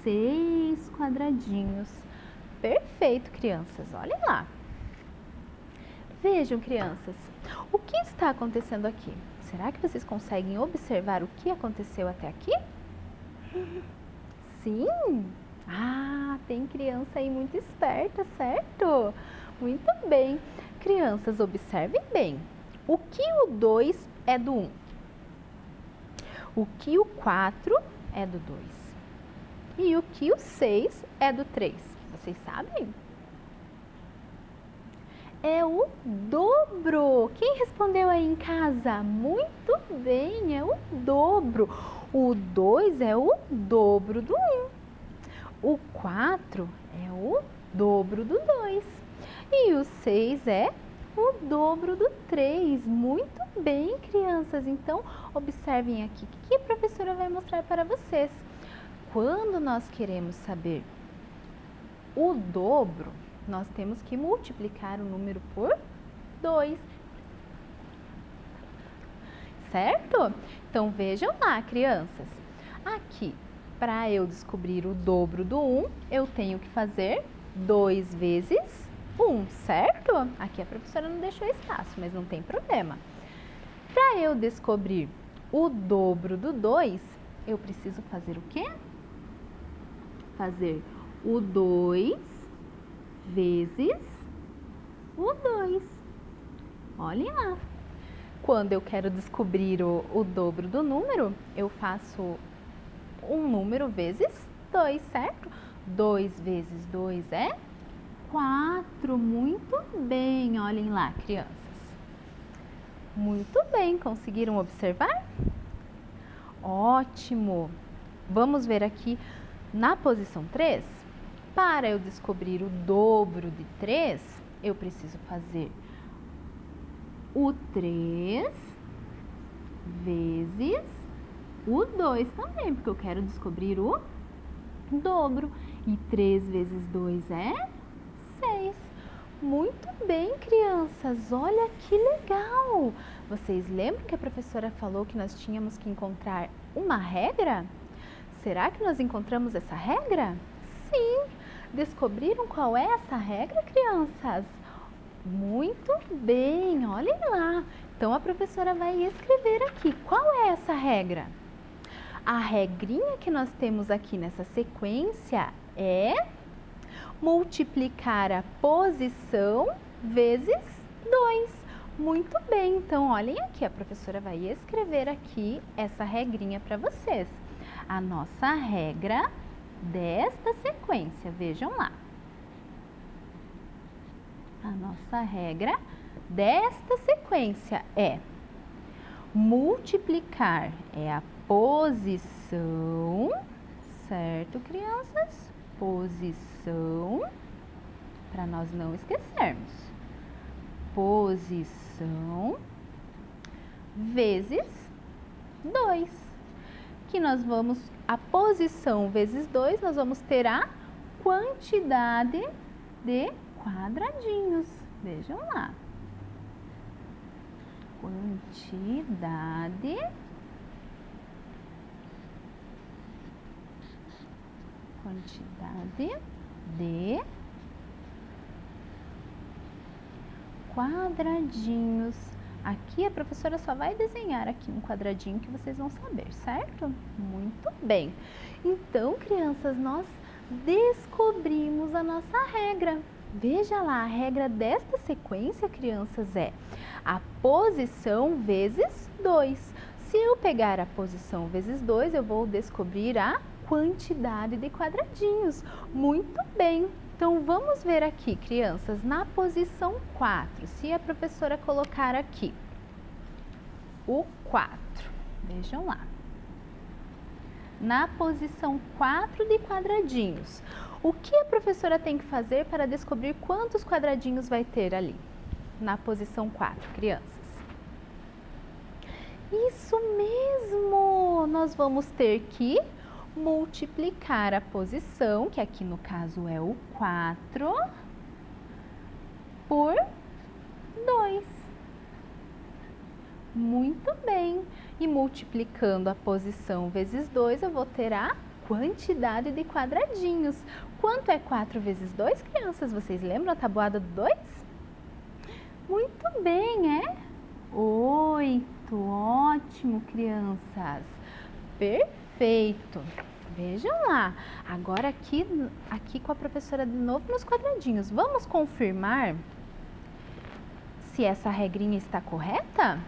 6 quadradinhos. Perfeito, crianças, olhem lá. Vejam, crianças, o que está acontecendo aqui? Será que vocês conseguem observar o que aconteceu até aqui? Sim? Ah, tem criança aí muito esperta, certo? Muito bem. Crianças, observem bem. O que o 2 é do 1? O que o 4 é do 2? E o que o 6 é do 3? Vocês sabem? É o dobro. Quem respondeu aí em casa? Muito bem, é o dobro. O 2 é o dobro do 1. O 4 é o dobro do 2. E o 6 é o dobro do 3. Muito bem, crianças. Então, observem aqui o que a professora vai mostrar para vocês. Quando nós queremos saber o dobro, nós temos que multiplicar o número por 2. Certo? Então, vejam lá, crianças. Aqui, para eu descobrir o dobro do 1, eu tenho que fazer 2 vezes 1, certo? Aqui a professora não deixou espaço, mas não tem problema. Para eu descobrir o dobro do 2, eu preciso fazer o quê? Fazer o 2 vezes o 2. Olhem lá. Quando eu quero descobrir o dobro do número, eu faço um número vezes 2, certo? 2 vezes 2 é 4. Muito bem, olhem lá, crianças. Muito bem, conseguiram observar? Ótimo! Vamos ver aqui na posição 3. Para eu descobrir o dobro de 3, eu preciso fazer o 3 vezes o 2 também, porque eu quero descobrir o dobro. E 3 vezes 2 é 6. Muito bem, crianças, olha que legal! Vocês lembram que a professora falou que nós tínhamos que encontrar uma regra? Será que nós encontramos essa regra? Sim! Descobriram qual é essa regra, crianças? Muito bem, olhem lá! Então a professora vai escrever aqui. Qual é essa regra? A regrinha que nós temos aqui nessa sequência é multiplicar a posição vezes 2. Muito bem, então olhem aqui, a professora vai escrever aqui essa regrinha para vocês. A nossa regra desta sequência, vejam lá. A nossa regra desta sequência é multiplicar a posição, certo, crianças? Posição, para nós não esquecermos. Posição vezes 2. Que nós vamos, a posição vezes 2, nós vamos ter a quantidade de quadradinhos. Vejam lá. Quantidade de quadradinhos. Aqui a professora só vai desenhar aqui um quadradinho que vocês vão saber, certo? Muito bem. Então, crianças, nós descobrimos a nossa regra. Veja lá, a regra desta sequência, crianças, é a posição vezes 2. Se eu pegar a posição vezes 2, eu vou descobrir a quantidade de quadradinhos. Muito bem. Então, vamos ver aqui, crianças, na posição 4. Se a professora colocar aqui o 4, vejam lá. Na posição 4 de quadradinhos, o que a professora tem que fazer para descobrir quantos quadradinhos vai ter ali? Na posição 4, crianças. Isso mesmo! Nós vamos ter que multiplicar a posição, que aqui no caso é o 4, por 2. Muito bem. E multiplicando a posição vezes 2, eu vou ter a quantidade de quadradinhos. Quanto é 4 vezes 2, crianças? Vocês lembram a tabuada do 2? Muito bem, é 8. Ótimo, crianças. Perfeito. Vejam lá. Agora aqui com a professora de novo nos quadradinhos. Vamos confirmar se essa regrinha está correta?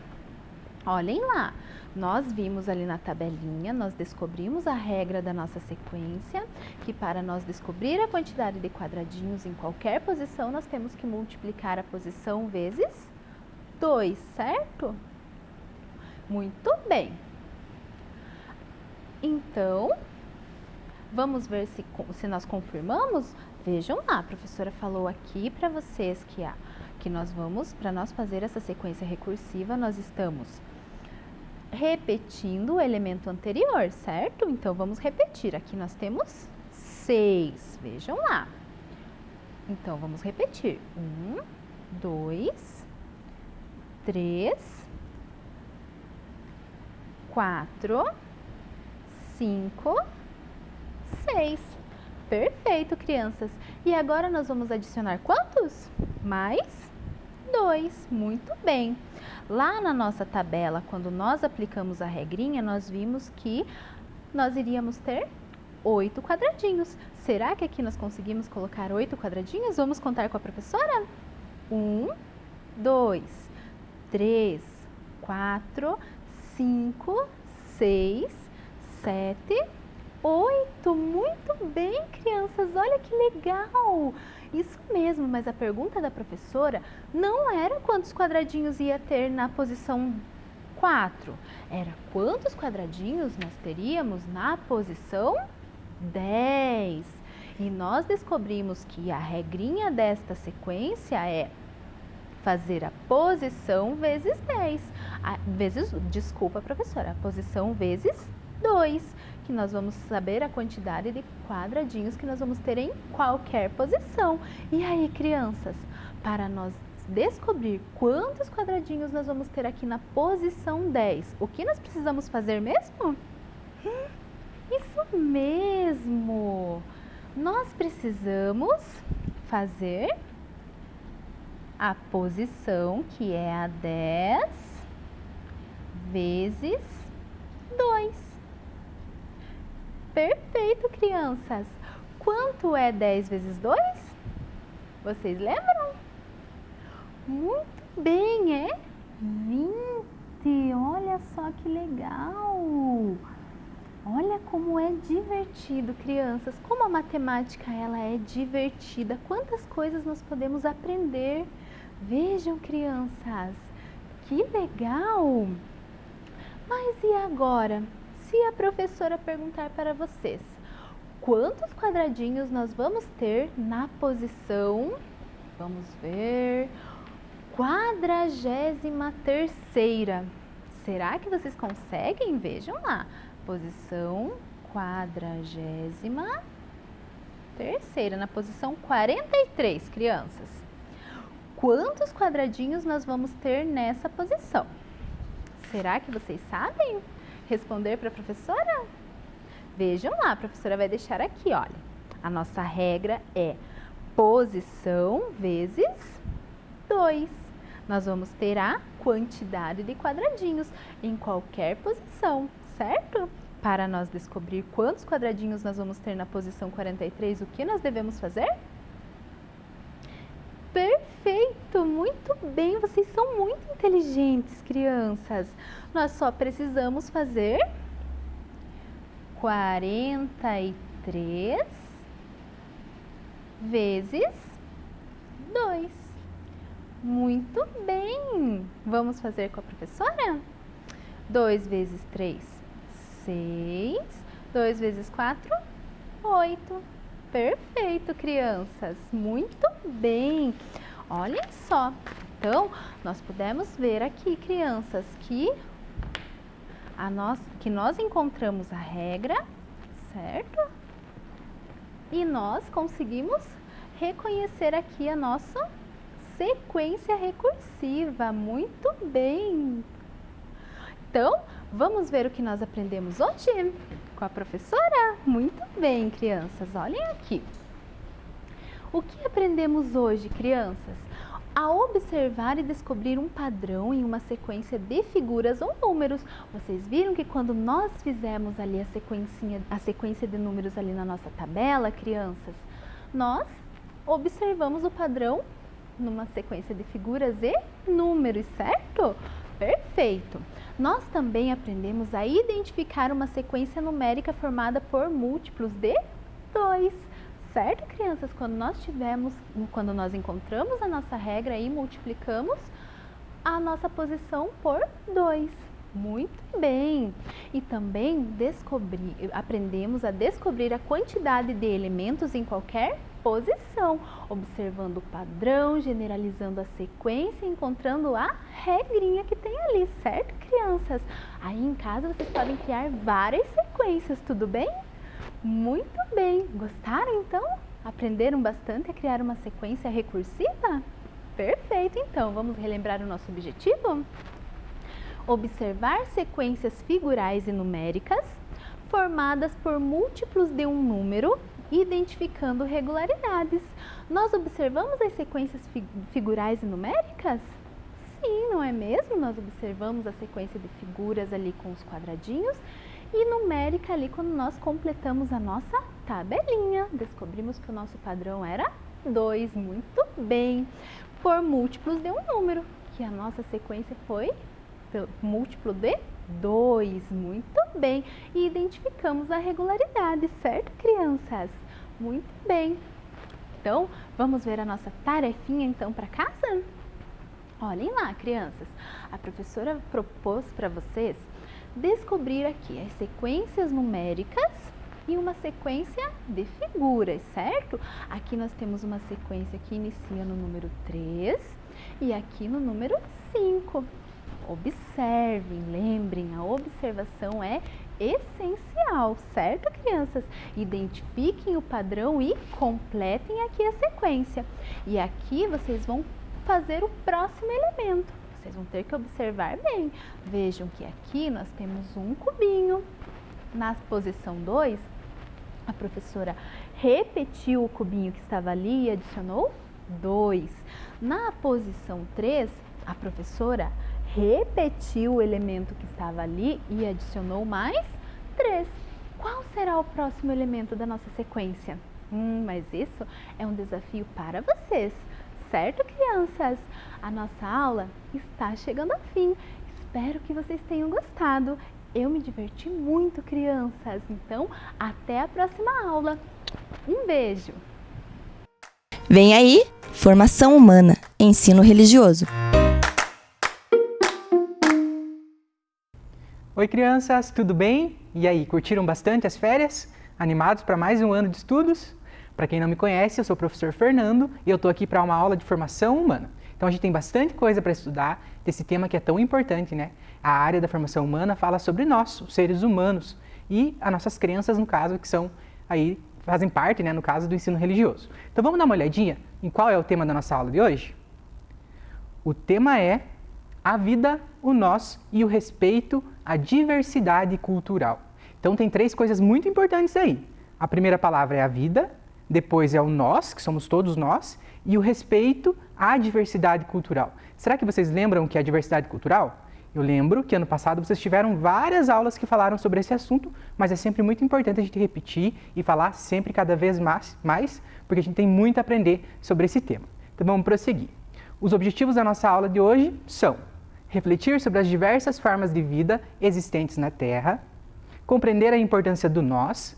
Olhem lá. Nós vimos ali na tabelinha, nós descobrimos a regra da nossa sequência, que para nós descobrir a quantidade de quadradinhos em qualquer posição, nós temos que multiplicar a posição vezes 2, certo? Muito bem. Então, vamos ver se nós confirmamos? Vejam lá, a professora falou aqui para vocês que nós vamos, para nós fazer essa sequência recursiva, nós estamos repetindo o elemento anterior, certo? Então, vamos repetir. Aqui nós temos 6, vejam lá. Então, vamos repetir. 1, 2, 3, 4, 5, 6. Perfeito, crianças. E agora nós vamos adicionar quantos? Mais 2. Muito bem. Lá na nossa tabela, quando nós aplicamos a regrinha, nós vimos que nós iríamos ter 8 quadradinhos. Será que aqui nós conseguimos colocar 8 quadradinhos? Vamos contar com a professora? 1, 2, 3, 4, 5, 6, 7, 8. Muito bem, crianças, olha que legal! Isso mesmo, mas a pergunta da professora não era quantos quadradinhos ia ter na posição 4, era quantos quadradinhos nós teríamos na posição 10. E nós descobrimos que a regrinha desta sequência é fazer a posição vezes 10. Desculpa, professora, a posição vezes 2, que nós vamos saber a quantidade de quadradinhos que nós vamos ter em qualquer posição. E aí, crianças, para nós descobrir quantos quadradinhos nós vamos ter aqui na posição 10, o que nós precisamos fazer mesmo? Isso mesmo! Nós precisamos fazer a posição, que é a 10 vezes 2. Perfeito, crianças! Quanto é 10 vezes 2? Vocês lembram? Muito bem, é 20. Olha só que legal! Olha como é divertido, crianças. Como a matemática ela é divertida. Quantas coisas nós podemos aprender. Vejam, crianças, que legal! Mas e agora? Se a professora perguntar para vocês, quantos quadradinhos nós vamos ter na posição, vamos ver, 43ª. Será que vocês conseguem? Vejam lá. Posição 43ª, na posição 43, crianças. Quantos quadradinhos nós vamos ter nessa posição? Será que vocês sabem responder para a professora? Vejam lá, a professora vai deixar aqui, olha. A nossa regra é posição vezes 2. Nós vamos ter a quantidade de quadradinhos em qualquer posição, certo? Para nós descobrir quantos quadradinhos nós vamos ter na posição 43, o que nós devemos fazer? Perfeito! Muito bem! Vocês são muito inteligentes, crianças. Nós só precisamos fazer 43 vezes 2. Muito bem! Vamos fazer com a professora? 2 vezes 3, 6. 2 vezes 4, 8. Perfeito, crianças! Muito bem! Olhem só! Então, nós pudemos ver aqui, crianças, que nós encontramos a regra, certo? E nós conseguimos reconhecer aqui a nossa sequência recursiva. Muito bem! Então, vamos ver o que nós aprendemos hoje com a professora? Muito bem, crianças, olhem aqui. O que aprendemos hoje, crianças? A observar e descobrir um padrão em uma sequência de figuras ou números. Vocês viram que quando nós fizemos ali a sequência de números ali na nossa tabela, crianças, nós observamos o padrão numa sequência de figuras e números, certo? Perfeito! Nós também aprendemos a identificar uma sequência numérica formada por múltiplos de 2. Certo, crianças? Quando nós encontramos a nossa regra e multiplicamos a nossa posição por 2. Muito bem! E também aprendemos a descobrir a quantidade de elementos em qualquer posição, observando o padrão, generalizando a sequência e encontrando a regrinha que tem ali, certo, crianças? Aí em casa vocês podem criar várias sequências, tudo bem? Muito bem! Gostaram então? Aprenderam bastante a criar uma sequência recursiva? Perfeito! Então, vamos relembrar o nosso objetivo? Observar sequências figurais e numéricas formadas por múltiplos de um número, identificando regularidades. Nós observamos as sequências figurais e numéricas? Sim, não é mesmo? Nós observamos a sequência de figuras ali com os quadradinhos e numérica ali quando nós completamos a nossa tabelinha. Descobrimos que o nosso padrão era 2. Muito bem! Por múltiplos de um número, que a nossa sequência foi múltiplo de 2. Muito bem. E identificamos a regularidade, certo, crianças? Muito bem. Então, vamos ver a nossa tarefinha então para casa? Olhem lá, crianças. A professora propôs para vocês descobrir aqui as sequências numéricas e uma sequência de figuras, certo? Aqui nós temos uma sequência que inicia no número 3 e aqui no número 5. Observem, lembrem, a observação é essencial, certo, crianças? Identifiquem o padrão e completem aqui a sequência. E aqui vocês vão fazer o próximo elemento. Vocês vão ter que observar bem. Vejam que aqui nós temos um cubinho. Na posição 2, a professora repetiu o cubinho que estava ali e adicionou 2. Na posição 3, a professora repetiu o elemento que estava ali e adicionou mais 3. Qual será o próximo elemento da nossa sequência? Mas isso é um desafio para vocês, certo, crianças? A nossa aula está chegando ao fim. Espero que vocês tenham gostado. Eu me diverti muito, crianças. Então, até a próxima aula. Um beijo! Vem aí, Formação Humana, Ensino Religioso. Oi, crianças, tudo bem? E aí, curtiram bastante as férias? Animados para mais um ano de estudos? Para quem não me conhece, eu sou o professor Fernando e eu estou aqui para uma aula de formação humana. Então a gente tem bastante coisa para estudar desse tema que é tão importante, né? A área da formação humana fala sobre nós, os seres humanos, e as nossas crenças, no caso, que são aí, fazem parte, né, no caso, do ensino religioso. Então vamos dar uma olhadinha em qual é o tema da nossa aula de hoje? O tema é a vida, o nós e o respeito à diversidade cultural. Então tem 3 coisas muito importantes aí. A primeira palavra é a vida, depois é o nós, que somos todos nós, e o respeito à diversidade cultural. Será que vocês lembram o que é a diversidade cultural? Eu lembro que ano passado vocês tiveram várias aulas que falaram sobre esse assunto, mas é sempre muito importante a gente repetir e falar sempre cada vez mais, porque a gente tem muito a aprender sobre esse tema. Então vamos prosseguir. Os objetivos da nossa aula de hoje são refletir sobre as diversas formas de vida existentes na Terra, compreender a importância do nós,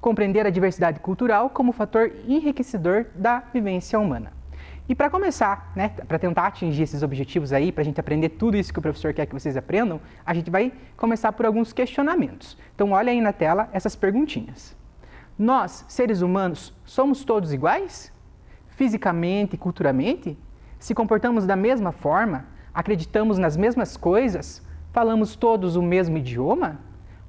compreender a diversidade cultural como fator enriquecedor da vivência humana. E para começar, né, para tentar atingir esses objetivos aí, para a gente aprender tudo isso que o professor quer que vocês aprendam, a gente vai começar por alguns questionamentos. Então olha aí na tela essas perguntinhas. Nós, seres humanos, somos todos iguais? Fisicamente e culturalmente? Se comportamos da mesma forma? Acreditamos nas mesmas coisas? Falamos todos o mesmo idioma?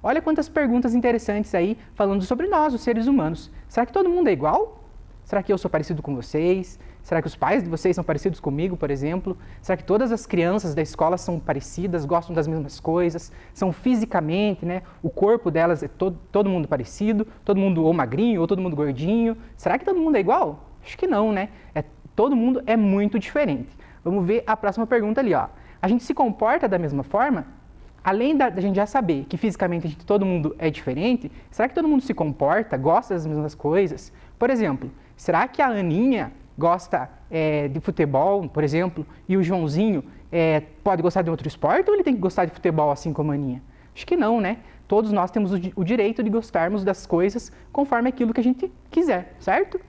Olha quantas perguntas interessantes aí falando sobre nós, os seres humanos. Será que todo mundo é igual? Será que eu sou parecido com vocês? Será que os pais de vocês são parecidos comigo, por exemplo? Será que todas as crianças da escola são parecidas, gostam das mesmas coisas? São fisicamente, né? O corpo delas é todo mundo parecido? Todo mundo ou magrinho ou todo mundo gordinho? Será que todo mundo é igual? Acho que não, né? Todo mundo é muito diferente. Vamos ver a próxima pergunta ali, ó. A gente se comporta da mesma forma? Além da gente já saber que fisicamente todo mundo é diferente, será que todo mundo se comporta, gosta das mesmas coisas? Por exemplo, será que a Aninha gosta de futebol, por exemplo, e o Joãozinho pode gostar de outro esporte ou ele tem que gostar de futebol assim como a Aninha? Acho que não, né? Todos nós temos o direito de gostarmos das coisas conforme aquilo que a gente quiser, certo?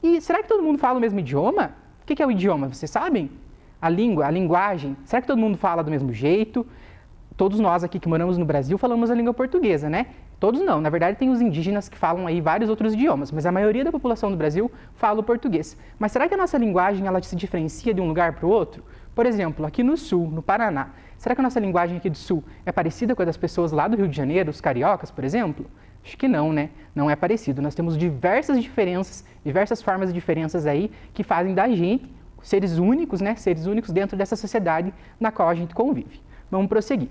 E será que todo mundo fala o mesmo idioma? O que é o idioma? Vocês sabem? A língua, a linguagem. Será que todo mundo fala do mesmo jeito? Todos nós aqui que moramos no Brasil falamos a língua portuguesa, né? Todos não, na verdade tem os indígenas que falam aí vários outros idiomas, mas a maioria da população do Brasil fala o português. Mas será que a nossa linguagem ela se diferencia de um lugar para o outro? Por exemplo, aqui no Sul, no Paraná, será que a nossa linguagem aqui do Sul é parecida com a das pessoas lá do Rio de Janeiro, os cariocas, por exemplo? Acho que não, né? Não é parecido. Nós temos diversas diferenças, diversas formas de diferenças aí que fazem da gente seres únicos, né? Seres únicos dentro dessa sociedade na qual a gente convive. Vamos prosseguir.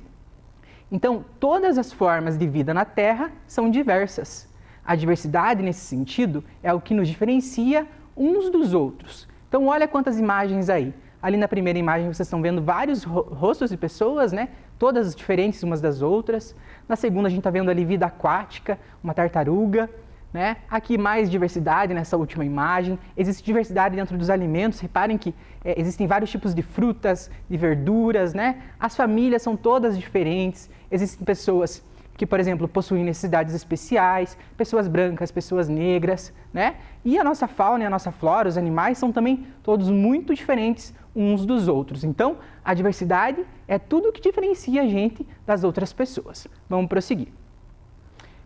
Então, todas as formas de vida na Terra são diversas. A diversidade, nesse sentido, é o que nos diferencia uns dos outros. Então, olha quantas imagens aí. Ali na primeira imagem vocês estão vendo vários rostos de pessoas, né? Todas diferentes umas das outras. Na segunda a gente está vendo ali vida aquática, uma tartaruga. né? Aqui mais diversidade nessa última imagem, existe diversidade dentro dos alimentos, reparem que existem vários tipos de frutas, de verduras, né? As famílias são todas diferentes, existem pessoas que, por exemplo, possuem necessidades especiais, pessoas brancas, pessoas negras, né? E a nossa fauna e a nossa flora, os animais, são também todos muito diferentes uns dos outros. Então, a diversidade é tudo que diferencia a gente das outras pessoas. Vamos prosseguir.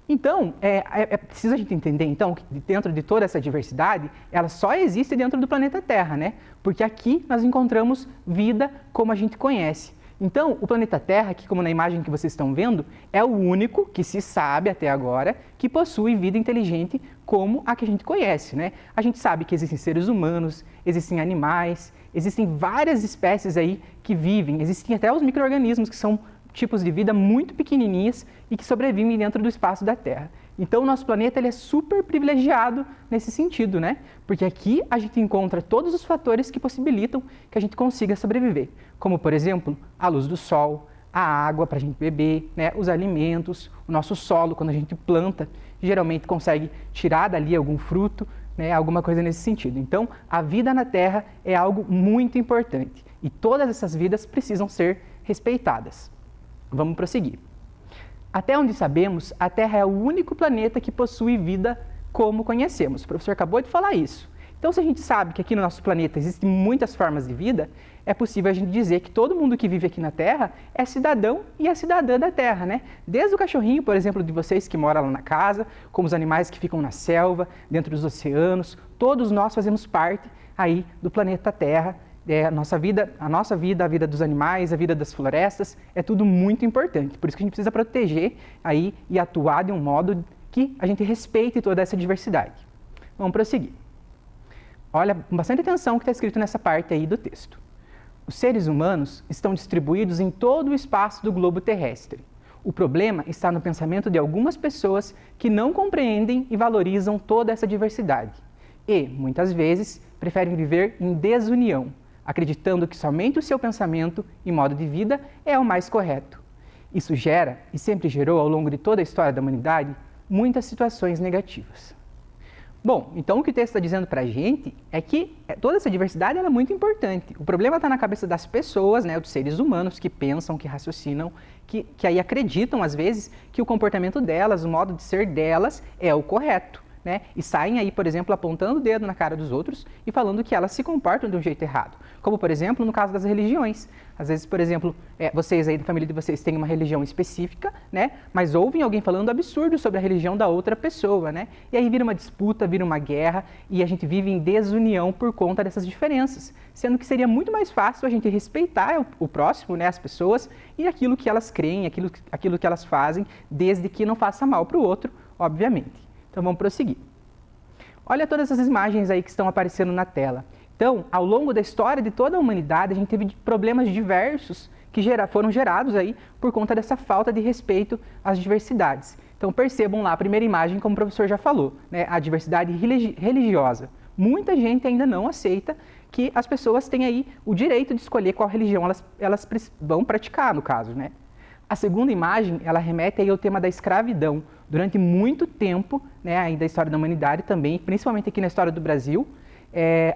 Então, é preciso a gente entender, então, que dentro de toda essa diversidade, ela só existe dentro do planeta Terra, né? Porque aqui nós encontramos vida como a gente conhece. Então, o planeta Terra, aqui como na imagem que vocês estão vendo, é o único que se sabe até agora que possui vida inteligente como a que a gente conhece, né? A gente sabe que existem seres humanos, existem animais, existem várias espécies aí que vivem, existem até os micro-organismos que são tipos de vida muito pequenininhas e que sobrevivem dentro do espaço da Terra. Então, o nosso planeta ele é super privilegiado nesse sentido, né? Porque aqui a gente encontra todos os fatores que possibilitam que a gente consiga sobreviver, como, por exemplo, a luz do sol, a água para a gente beber, né? Os alimentos, o nosso solo, quando a gente planta, geralmente consegue tirar dali algum fruto, né? Alguma coisa nesse sentido. Então, a vida na Terra é algo muito importante e todas essas vidas precisam ser respeitadas. Vamos prosseguir. Até onde sabemos, a Terra é o único planeta que possui vida como conhecemos. O professor acabou de falar isso. Então, se a gente sabe que aqui no nosso planeta existem muitas formas de vida, é possível a gente dizer que todo mundo que vive aqui na Terra é cidadão e é cidadã da Terra, né? Desde o cachorrinho, por exemplo, de vocês que moram lá na casa, como os animais que ficam na selva, dentro dos oceanos, todos nós fazemos parte aí do planeta Terra. A nossa vida, a vida dos animais, a vida das florestas, é tudo muito importante. Por isso que a gente precisa proteger aí e atuar de um modo que a gente respeite toda essa diversidade. Vamos prosseguir. Olha com bastante atenção o que está escrito nessa parte aí do texto. Os seres humanos estão distribuídos em todo o espaço do globo terrestre. O problema está no pensamento de algumas pessoas que não compreendem e valorizam toda essa diversidade. E, muitas vezes, preferem viver em desunião, acreditando que somente o seu pensamento e modo de vida é o mais correto. Isso gera, e sempre gerou ao longo de toda a história da humanidade, muitas situações negativas. Bom, então o que o texto está dizendo para a gente é que toda essa diversidade é muito importante. O problema está na cabeça das pessoas, né, dos seres humanos que pensam, que raciocinam, que aí acreditam às vezes que o comportamento delas, o modo de ser delas é o correto. Né? E saem aí, por exemplo, apontando o dedo na cara dos outros e falando que elas se comportam de um jeito errado. Como, por exemplo, no caso das religiões. Às vezes, por exemplo, vocês aí da família de vocês têm uma religião específica, né? Mas ouvem alguém falando absurdo sobre a religião da outra pessoa, né? E aí vira uma disputa, vira uma guerra e a gente vive em desunião por conta dessas diferenças. Sendo que seria muito mais fácil a gente respeitar o próximo, né? As pessoas e aquilo que elas creem, aquilo que elas fazem, desde que não faça mal para o outro, obviamente. Então vamos prosseguir. Olha todas essas imagens aí que estão aparecendo na tela. Então, ao longo da história de toda a humanidade, a gente teve problemas diversos que foram gerados aí por conta dessa falta de respeito às diversidades. Então percebam lá a primeira imagem, como o professor já falou, né, a diversidade religiosa. Muita gente ainda não aceita que as pessoas têm aí o direito de escolher qual religião elas vão praticar, no caso, né? A segunda imagem, ela remete aí ao tema da escravidão. Durante muito tempo, né, aí da história da humanidade também, principalmente aqui na história do Brasil,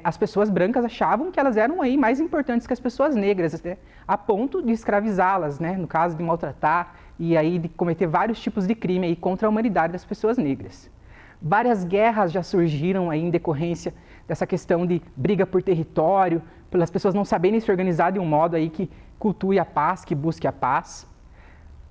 as pessoas brancas achavam que elas eram aí mais importantes que as pessoas negras, né, a ponto de escravizá-las, né, no caso de maltratar e aí de cometer vários tipos de crime aí contra a humanidade das pessoas negras. Várias guerras já surgiram aí em decorrência dessa questão de briga por território, pelas pessoas não saberem se organizar de um modo aí que cultue a paz, que busque a paz.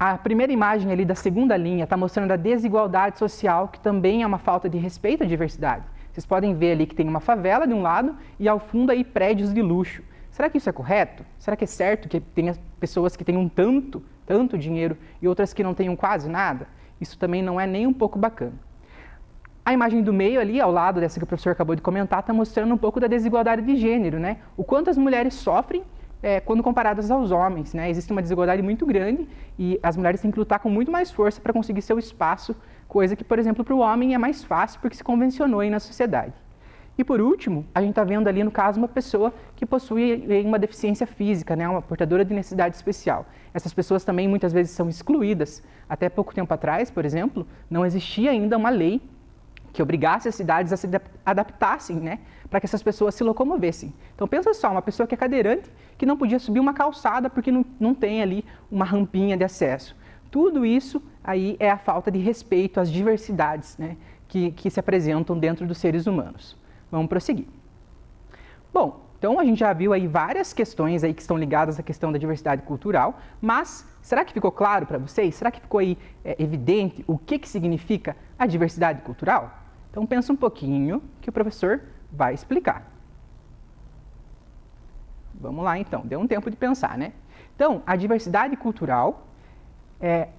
A primeira imagem ali da segunda linha está mostrando a desigualdade social, que também é uma falta de respeito à diversidade. Vocês podem ver ali que tem uma favela de um lado e ao fundo aí prédios de luxo. Será que isso é correto? Será que é certo que tenha pessoas que tenham tanto dinheiro e outras que não tenham quase nada? Isso também não é nem um pouco bacana. A imagem do meio ali, ao lado dessa que o professor acabou de comentar, está mostrando um pouco da desigualdade de gênero, né? O quanto as mulheres sofrem quando comparadas aos homens, né? Existe uma desigualdade muito grande e as mulheres têm que lutar com muito mais força para conseguir seu espaço, coisa que, por exemplo, para o homem é mais fácil porque se convencionou aí na sociedade. E por último, a gente está vendo ali no caso uma pessoa que possui uma deficiência física, né? Uma portadora de necessidade especial. Essas pessoas também muitas vezes são excluídas. Até pouco tempo atrás, por exemplo, não existia ainda uma lei que obrigasse as cidades a se adaptassem, né, para que essas pessoas se locomovessem. Então pensa só, uma pessoa que é cadeirante, que não podia subir uma calçada porque não tem ali uma rampinha de acesso. Tudo isso aí é a falta de respeito às diversidades, né, que se apresentam dentro dos seres humanos. Vamos prosseguir. Bom, então a gente já viu aí várias questões aí que estão ligadas à questão da diversidade cultural, mas será que ficou claro para vocês? Será que ficou aí evidente o que significa a diversidade cultural? Então pensa um pouquinho que o professor vai explicar. Vamos lá então, deu um tempo de pensar, né? Então, a diversidade cultural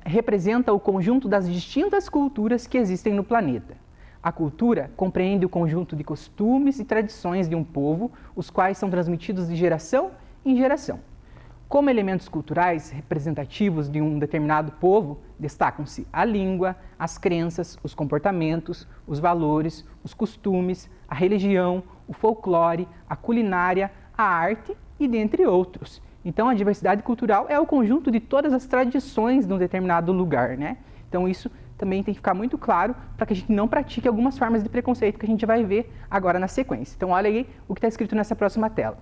representa o conjunto das distintas culturas que existem no planeta. A cultura compreende o conjunto de costumes e tradições de um povo, os quais são transmitidos de geração em geração. Como elementos culturais representativos de um determinado povo, destacam-se a língua, as crenças, os comportamentos, os valores, os costumes, a religião, o folclore, a culinária, a arte e dentre outros. Então, a diversidade cultural é o conjunto de todas as tradições de um determinado lugar, né? Então, isso também tem que ficar muito claro para que a gente não pratique algumas formas de preconceito que a gente vai ver agora na sequência. Então, olha aí o que está escrito nessa próxima tela.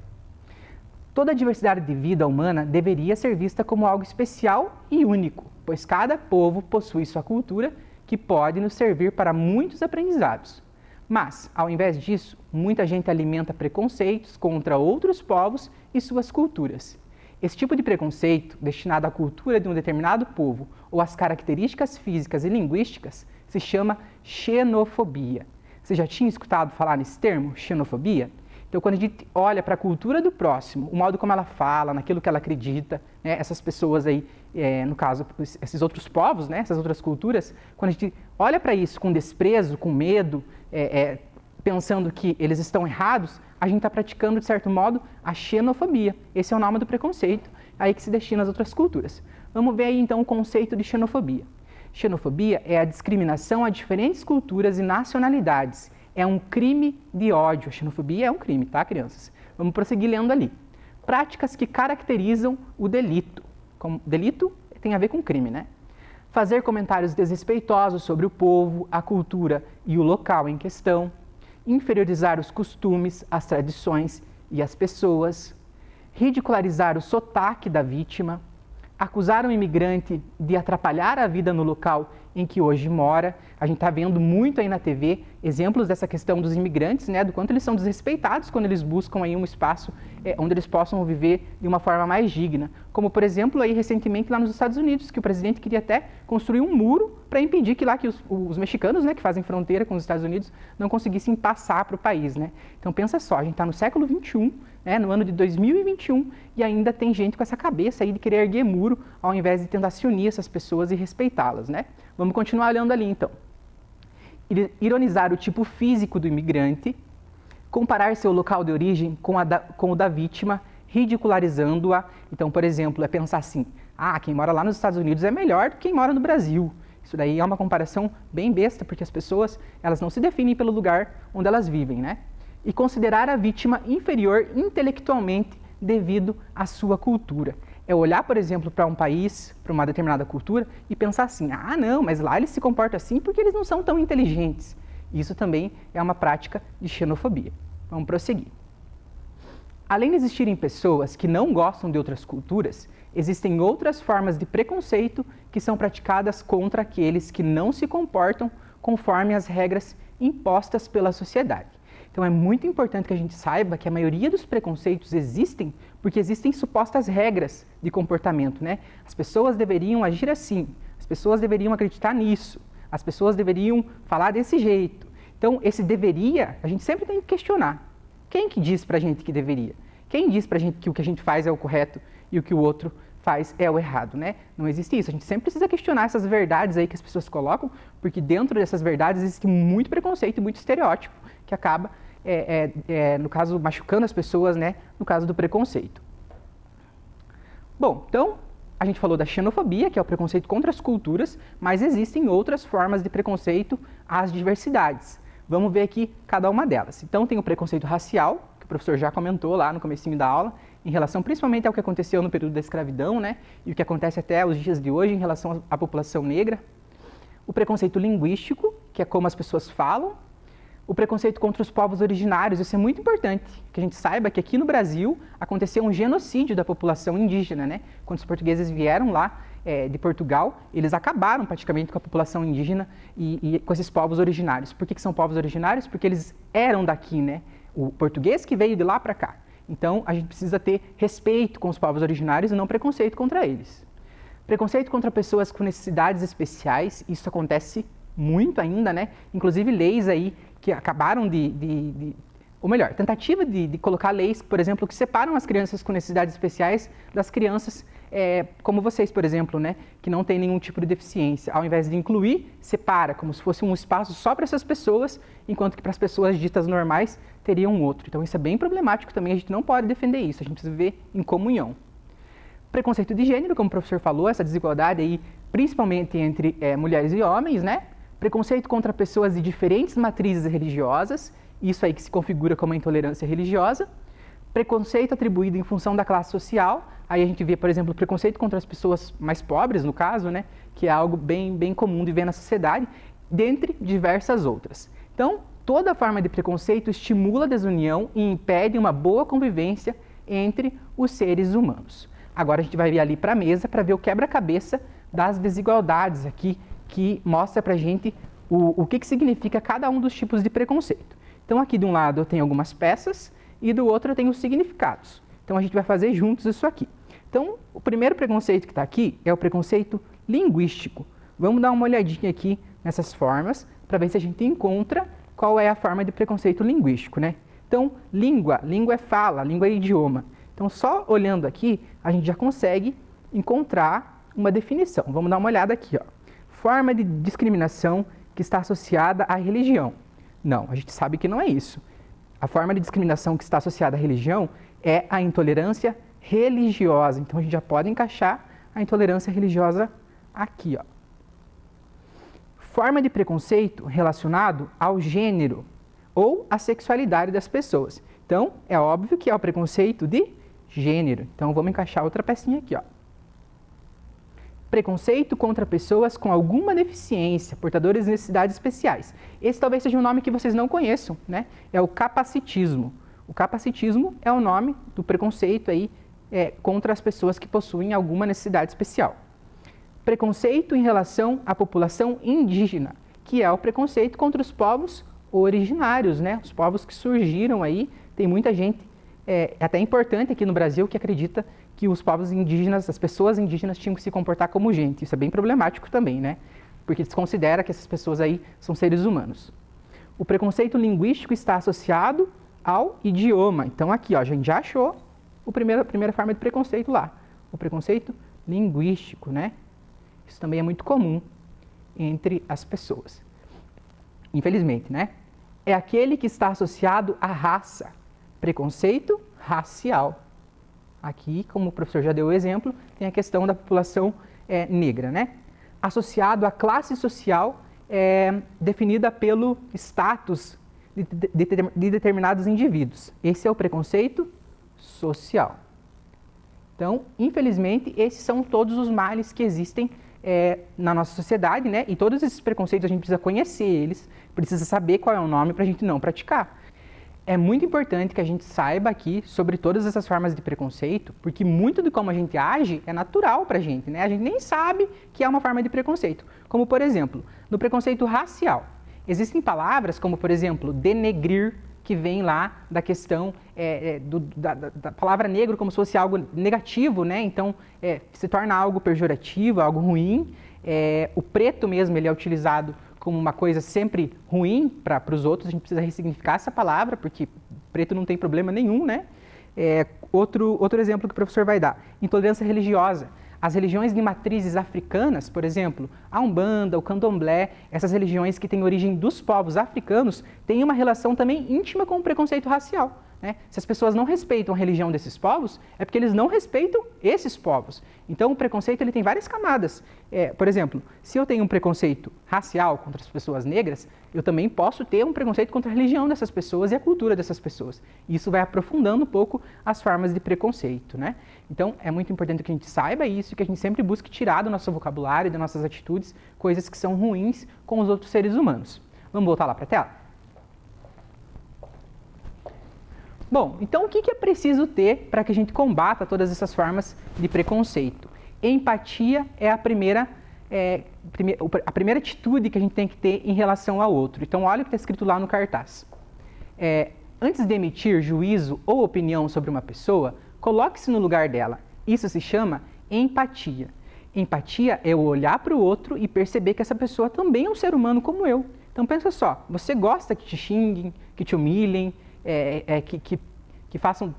Toda a diversidade de vida humana deveria ser vista como algo especial e único, pois cada povo possui sua cultura que pode nos servir para muitos aprendizados. Mas, ao invés disso, muita gente alimenta preconceitos contra outros povos e suas culturas. Esse tipo de preconceito, destinado à cultura de um determinado povo ou às características físicas e linguísticas, se chama xenofobia. Você já tinha escutado falar nesse termo, xenofobia? Então, quando a gente olha para a cultura do próximo, o modo como ela fala, naquilo que ela acredita, né, essas pessoas aí, no caso, esses outros povos, né, essas outras culturas, quando a gente olha para isso com desprezo, com medo, pensando que eles estão errados, a gente está praticando, de certo modo, a xenofobia. Esse é o nome do preconceito, aí que se destina às outras culturas. Vamos ver aí, então, o conceito de xenofobia. Xenofobia é a discriminação a diferentes culturas e nacionalidades. É um crime de ódio. A xenofobia é um crime, tá, crianças? Vamos prosseguir lendo ali. Práticas que caracterizam o delito. Delito tem a ver com crime, né? Fazer comentários desrespeitosos sobre o povo, a cultura e o local em questão. Inferiorizar os costumes, as tradições e as pessoas. Ridicularizar o sotaque da vítima. Acusar um imigrante de atrapalhar a vida no local em que hoje mora. A gente está vendo muito aí na TV exemplos dessa questão dos imigrantes, né, do quanto eles são desrespeitados quando eles buscam aí um espaço onde eles possam viver de uma forma mais digna. Como, por exemplo, aí recentemente lá nos Estados Unidos, que o presidente queria até construir um muro para impedir que lá que os mexicanos, né, que fazem fronteira com os Estados Unidos, não conseguissem passar para o país, né? Então pensa só, a gente está no século XXI, né, no ano de 2021, e ainda tem gente com essa cabeça aí de querer erguer muro, ao invés de tentar se unir essas pessoas e respeitá-las, né? Vamos continuar olhando ali, então. Ironizar o tipo físico do imigrante, comparar seu local de origem com o da vítima, ridicularizando-a. Então, por exemplo, é pensar assim, quem mora lá nos Estados Unidos é melhor do que quem mora no Brasil. Isso daí é uma comparação bem besta, porque as pessoas, elas não se definem pelo lugar onde elas vivem, né? E considerar a vítima inferior intelectualmente devido à sua cultura. É olhar, por exemplo, para um país, para uma determinada cultura e pensar assim, não, mas lá eles se comportam assim porque eles não são tão inteligentes. Isso também é uma prática de xenofobia. Vamos prosseguir. Além de existirem pessoas que não gostam de outras culturas, existem outras formas de preconceito que são praticadas contra aqueles que não se comportam conforme as regras impostas pela sociedade. Então é muito importante que a gente saiba que a maioria dos preconceitos existem porque existem supostas regras de comportamento, né? As pessoas deveriam agir assim, as pessoas deveriam acreditar nisso, as pessoas deveriam falar desse jeito. Então esse deveria, a gente sempre tem que questionar. Quem que diz pra gente que deveria? Quem diz pra gente que o que a gente faz é o correto e o que o outro faz é o errado, né? Não existe isso. A gente sempre precisa questionar essas verdades aí que as pessoas colocam, porque dentro dessas verdades existe muito preconceito e muito estereótipo que acaba no caso, machucando as pessoas, né, no caso do preconceito. Bom, então, a gente falou da xenofobia, que é o preconceito contra as culturas, mas existem outras formas de preconceito às diversidades. Vamos ver aqui cada uma delas. Então, tem o preconceito racial, que o professor já comentou lá no comecinho da aula, em relação principalmente ao que aconteceu no período da escravidão, né, e o que acontece até os dias de hoje em relação à população negra. O preconceito linguístico, que é como as pessoas falam, o preconceito contra os povos originários. Isso é muito importante, que a gente saiba que aqui no Brasil aconteceu um genocídio da população indígena, né? Quando os portugueses vieram lá de Portugal, eles acabaram praticamente com a população indígena e com esses povos originários. Por que são povos originários? Porque eles eram daqui, né? O português que veio de lá para cá. Então, a gente precisa ter respeito com os povos originários e não preconceito contra eles. Preconceito contra pessoas com necessidades especiais, isso acontece muito ainda, né? Inclusive leis aí que acabaram ou melhor, tentativa de colocar leis, por exemplo, que separam as crianças com necessidades especiais das crianças como vocês, por exemplo, né? Que não tem nenhum tipo de deficiência. Ao invés de incluir, separa, como se fosse um espaço só para essas pessoas, enquanto que para as pessoas ditas normais teria um outro. Então isso é bem problemático também, a gente não pode defender isso, a gente precisa viver em comunhão. Preconceito de gênero, como o professor falou, essa desigualdade aí, principalmente entre mulheres e homens, né? Preconceito contra pessoas de diferentes matrizes religiosas, isso aí que se configura como a intolerância religiosa. Preconceito atribuído em função da classe social, aí a gente vê, por exemplo, preconceito contra as pessoas mais pobres, no caso, né? Que é algo bem comum de ver na sociedade, dentre diversas outras. Então, toda forma de preconceito estimula a desunião e impede uma boa convivência entre os seres humanos. Agora a gente vai vir ali para a mesa para ver o quebra-cabeça das desigualdades aqui, que mostra para a gente o que significa cada um dos tipos de preconceito. Então aqui de um lado eu tenho algumas peças e do outro eu tenho os significados. Então a gente vai fazer juntos isso aqui. Então o primeiro preconceito que está aqui é o preconceito linguístico. Vamos dar uma olhadinha aqui nessas formas para ver se a gente encontra qual é a forma de preconceito linguístico, né? Então língua é fala, língua é idioma. Então só olhando aqui a gente já consegue encontrar uma definição. Vamos dar uma olhada aqui, ó. Forma de discriminação que está associada à religião. Não, a gente sabe que não é isso. A forma de discriminação que está associada à religião é a intolerância religiosa. Então a gente já pode encaixar a intolerância religiosa aqui, ó. Forma de preconceito relacionado ao gênero ou à sexualidade das pessoas. Então é óbvio que é o preconceito de gênero. Então vamos encaixar outra pecinha aqui, ó. Preconceito contra pessoas com alguma deficiência, portadores de necessidades especiais. Esse talvez seja um nome que vocês não conheçam, né? É o capacitismo. O capacitismo é o nome do preconceito aí contra as pessoas que possuem alguma necessidade especial. Preconceito em relação à população indígena, que é o preconceito contra os povos originários, né? Os povos que surgiram aí. Tem muita gente, até importante aqui no Brasil, que acredita que os povos indígenas, as pessoas indígenas tinham que se comportar como gente. Isso é bem problemático também, né? Porque desconsidera que essas pessoas aí são seres humanos. O preconceito linguístico está associado ao idioma. Então aqui, ó, a gente já achou a primeira forma de preconceito lá. O preconceito linguístico, né? Isso também é muito comum entre as pessoas. Infelizmente, né? É aquele que está associado à raça. Preconceito racial. Aqui, como o professor já deu o exemplo, tem a questão da população negra, né? Associado à classe social definida pelo status de determinados indivíduos. Esse é o preconceito social. Então, infelizmente, esses são todos os males que existem na nossa sociedade, né? E todos esses preconceitos a gente precisa conhecer eles, precisa saber qual é o nome para a gente não praticar. É muito importante que a gente saiba aqui sobre todas essas formas de preconceito, porque muito de como a gente age é natural para a gente, né? A gente nem sabe que é uma forma de preconceito. Como, por exemplo, no preconceito racial. Existem palavras como, por exemplo, denegrir, que vem lá da questão da palavra negro como se fosse algo negativo, né? Então, se torna algo pejorativo, algo ruim. O preto mesmo, ele é utilizado como uma coisa sempre ruim para os outros. A gente precisa ressignificar essa palavra, porque preto não tem problema nenhum, né? Outro exemplo que o professor vai dar, intolerância religiosa. As religiões de matrizes africanas, por exemplo, a Umbanda, o Candomblé, essas religiões que têm origem dos povos africanos, têm uma relação também íntima com o preconceito racial, né? Se as pessoas não respeitam a religião desses povos, é porque eles não respeitam esses povos. Então, o preconceito ele tem várias camadas. Por exemplo, se eu tenho um preconceito racial contra as pessoas negras, eu também posso ter um preconceito contra a religião dessas pessoas e a cultura dessas pessoas. Isso vai aprofundando um pouco as formas de preconceito, né? Então, é muito importante que a gente saiba isso e que a gente sempre busque tirar do nosso vocabulário, das nossas atitudes, coisas que são ruins com os outros seres humanos. Vamos voltar lá para a tela? Bom, então o que é preciso ter para que a gente combata todas essas formas de preconceito? Empatia é a primeira atitude que a gente tem que ter em relação ao outro. Então, olha o que está escrito lá no cartaz. Antes de emitir juízo ou opinião sobre uma pessoa, coloque-se no lugar dela. Isso se chama empatia. Empatia é o olhar para o outro e perceber que essa pessoa também é um ser humano como eu. Então, pensa só, você gosta que te xinguem, que te humilhem,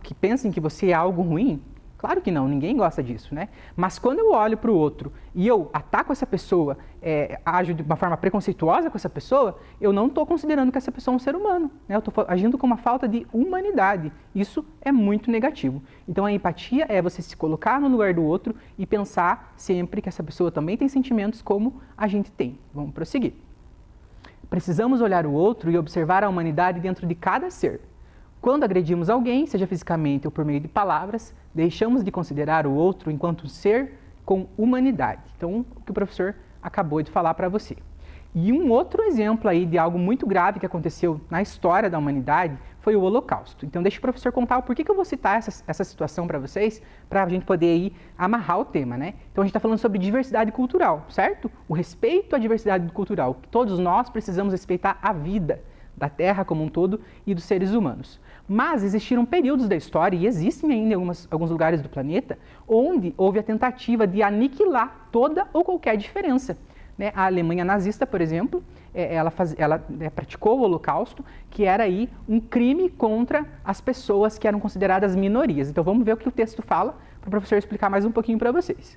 que pensem que você é algo ruim? Claro que não, ninguém gosta disso, né? Mas quando eu olho para o outro e eu ataco essa pessoa, ajo de uma forma preconceituosa com essa pessoa, eu não estou considerando que essa pessoa é um ser humano, né? Eu estou agindo com uma falta de humanidade. Isso é muito negativo. Então a empatia é você se colocar no lugar do outro e pensar sempre que essa pessoa também tem sentimentos como a gente tem. Vamos prosseguir. Precisamos olhar o outro e observar a humanidade dentro de cada ser. Quando agredimos alguém, seja fisicamente ou por meio de palavras, deixamos de considerar o outro enquanto um ser com humanidade. Então, o que o professor acabou de falar para você. E um outro exemplo aí de algo muito grave que aconteceu na história da humanidade foi o Holocausto. Então, deixa o professor contar o porquê que eu vou citar essa situação para vocês, para a gente poder aí amarrar o tema, né? Então, a gente está falando sobre diversidade cultural, certo? O respeito à diversidade cultural. Todos nós precisamos respeitar a vida da Terra como um todo e dos seres humanos. Mas existiram períodos da história, e existem ainda em alguns lugares do planeta, onde houve a tentativa de aniquilar toda ou qualquer diferença. Né? A Alemanha nazista, por exemplo, ela praticou o Holocausto, que era aí um crime contra as pessoas que eram consideradas minorias. Então vamos ver o que o texto fala, para o professor explicar mais um pouquinho para vocês.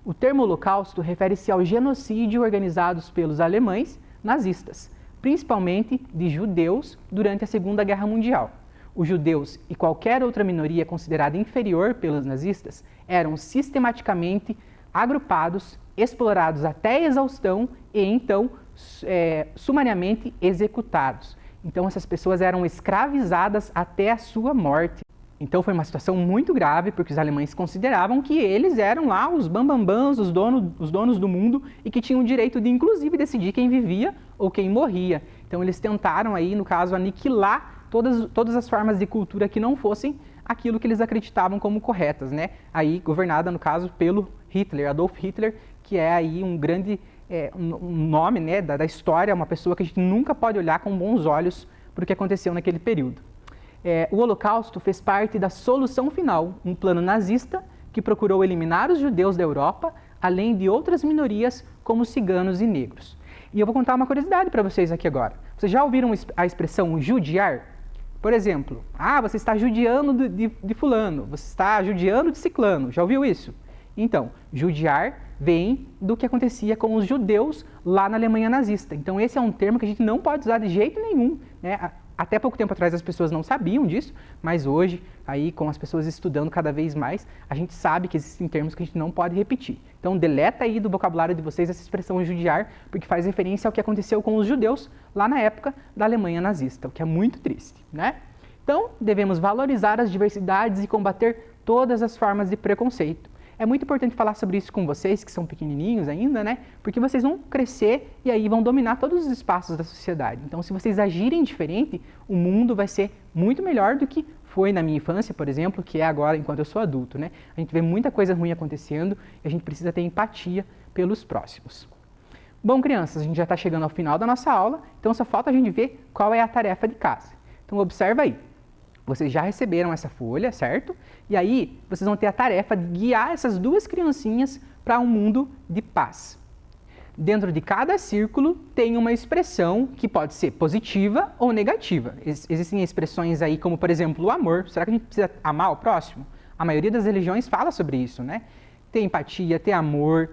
O termo Holocausto refere-se ao genocídio organizado pelos alemães nazistas, principalmente de judeus durante a Segunda Guerra Mundial. Os judeus e qualquer outra minoria considerada inferior pelos nazistas eram sistematicamente agrupados, explorados até a exaustão e então sumariamente executados. Então essas pessoas eram escravizadas até a sua morte. Então foi uma situação muito grave porque os alemães consideravam que eles eram lá os bambambãs, os donos do mundo e que tinham o direito de inclusive decidir quem vivia ou quem morria. Então eles tentaram aí, no caso, aniquilar todas as formas de cultura que não fossem aquilo que eles acreditavam como corretas, né? Aí governada, no caso, pelo Hitler, Adolf Hitler, que é aí um grande um nome, né, da história, uma pessoa que a gente nunca pode olhar com bons olhos para o que aconteceu naquele período. O Holocausto fez parte da solução final, um plano nazista que procurou eliminar os judeus da Europa, além de outras minorias como ciganos e negros. E eu vou contar uma curiosidade para vocês aqui agora. Vocês já ouviram a expressão judiar? Por exemplo, você está judiando de fulano, você está judiando de ciclano. Já ouviu isso? Então, judiar vem do que acontecia com os judeus lá na Alemanha nazista. Então, esse é um termo que a gente não pode usar de jeito nenhum, né? Até pouco tempo atrás as pessoas não sabiam disso, mas hoje, aí com as pessoas estudando cada vez mais, a gente sabe que existem termos que a gente não pode repetir. Então, deleta aí do vocabulário de vocês essa expressão judiar, porque faz referência ao que aconteceu com os judeus lá na época da Alemanha nazista, o que é muito triste, né? Então, devemos valorizar as diversidades e combater todas as formas de preconceito. É muito importante falar sobre isso com vocês, que são pequenininhos ainda, né? Porque vocês vão crescer e aí vão dominar todos os espaços da sociedade. Então, se vocês agirem diferente, o mundo vai ser muito melhor do que foi na minha infância, por exemplo, que é agora enquanto eu sou adulto, né? A gente vê muita coisa ruim acontecendo e a gente precisa ter empatia pelos próximos. Bom, crianças, a gente já está chegando ao final da nossa aula, então só falta a gente ver qual é a tarefa de casa. Então, observa aí. Vocês já receberam essa folha, certo? E aí, vocês vão ter a tarefa de guiar essas duas criancinhas para um mundo de paz. Dentro de cada círculo tem uma expressão que pode ser positiva ou negativa. Existem expressões aí como, por exemplo, o amor. Será que a gente precisa amar o próximo? A maioria das religiões fala sobre isso, né? Ter empatia, ter amor,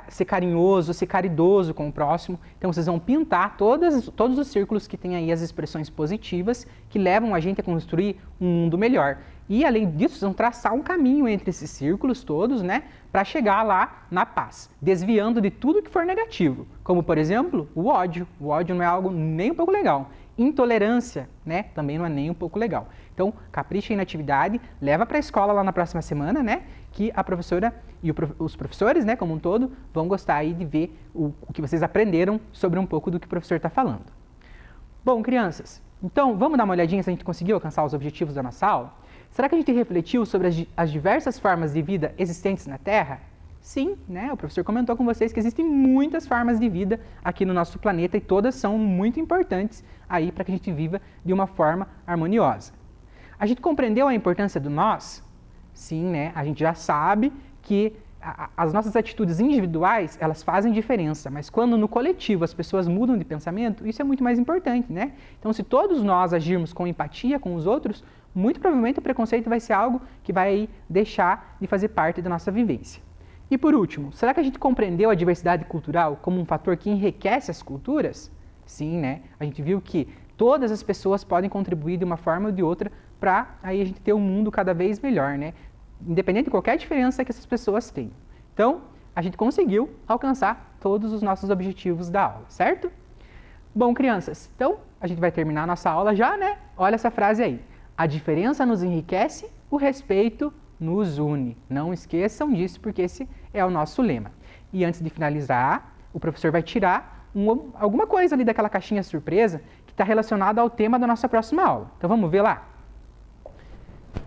ser carinhoso, ser caridoso com o próximo. Então, vocês vão pintar todos os círculos que têm aí as expressões positivas que levam a gente a construir um mundo melhor. E, além disso, vocês vão traçar um caminho entre esses círculos todos, né, para chegar lá na paz, desviando de tudo que for negativo. Como, por exemplo, o ódio. O ódio não é algo nem um pouco legal. Intolerância, né, também não é nem um pouco legal. Então, caprichem na atividade, leva para a escola lá na próxima semana, né, que a professora e os professores, né, como um todo, vão gostar aí de ver o que vocês aprenderam sobre um pouco do que o professor está falando. Bom, crianças, Então, vamos dar uma olhadinha se a gente conseguiu alcançar os objetivos da nossa aula? Será que a gente refletiu sobre as diversas formas de vida existentes na Terra? Sim, né? O professor comentou com vocês que existem muitas formas de vida aqui no nosso planeta e todas são muito importantes aí para que a gente viva de uma forma harmoniosa. A gente compreendeu a importância do nós? Sim, né? A gente já sabe que as nossas atitudes individuais, elas fazem diferença, mas quando no coletivo as pessoas mudam de pensamento, isso é muito mais importante, né? Então, se todos nós agirmos com empatia com os outros, muito provavelmente o preconceito vai ser algo que vai deixar de fazer parte da nossa vivência. E por último, será que a gente compreendeu a diversidade cultural como um fator que enriquece as culturas? Sim, né? A gente viu que todas as pessoas podem contribuir de uma forma ou de outra para aí a gente ter um mundo cada vez melhor, né? Independente de qualquer diferença que essas pessoas tenham. Então, a gente conseguiu alcançar todos os nossos objetivos da aula, certo? Bom, crianças, então a gente vai terminar a nossa aula já, né? Olha essa frase aí. A diferença nos enriquece, o respeito nos une. Não esqueçam disso, porque esse é o nosso lema. E antes de finalizar, o professor vai tirar alguma coisa ali daquela caixinha surpresa que está relacionada ao tema da nossa próxima aula. Então, vamos ver lá?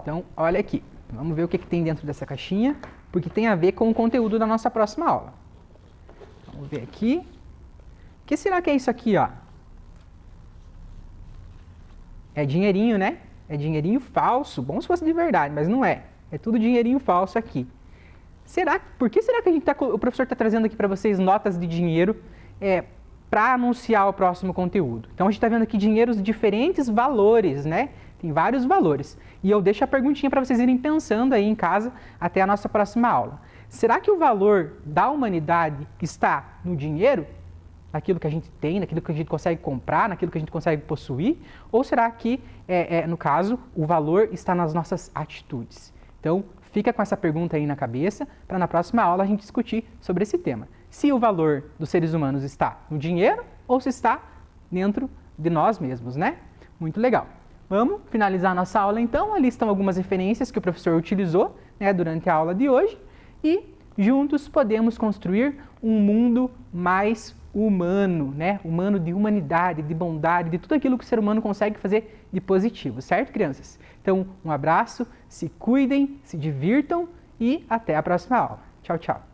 Então, olha aqui. Vamos ver o que tem dentro dessa caixinha, porque tem a ver com o conteúdo da nossa próxima aula. Vamos ver aqui. O que será que é isso aqui, ó? É dinheirinho, né? É dinheirinho falso. Bom se fosse de verdade, mas não é. É tudo dinheirinho falso aqui. Por que será que o professor está trazendo aqui para vocês notas de dinheiro para anunciar o próximo conteúdo? Então, a gente está vendo aqui dinheiros de diferentes valores, né? Tem vários valores. E eu deixo a perguntinha para vocês irem pensando aí em casa até a nossa próxima aula. Será que o valor da humanidade está no dinheiro? Naquilo que a gente tem, naquilo que a gente consegue comprar, naquilo que a gente consegue possuir? Ou será que, no caso, o valor está nas nossas atitudes? Então, fica com essa pergunta aí na cabeça para na próxima aula a gente discutir sobre esse tema. Se o valor dos seres humanos está no dinheiro ou se está dentro de nós mesmos, né? Muito legal. Vamos finalizar a nossa aula então. Ali estão algumas referências que o professor utilizou, né, durante a aula de hoje. E juntos podemos construir um mundo mais humano, né? Humano de humanidade, de bondade, de tudo aquilo que o ser humano consegue fazer de positivo, certo, crianças? Então, um abraço, se cuidem, se divirtam e até a próxima aula. Tchau, tchau.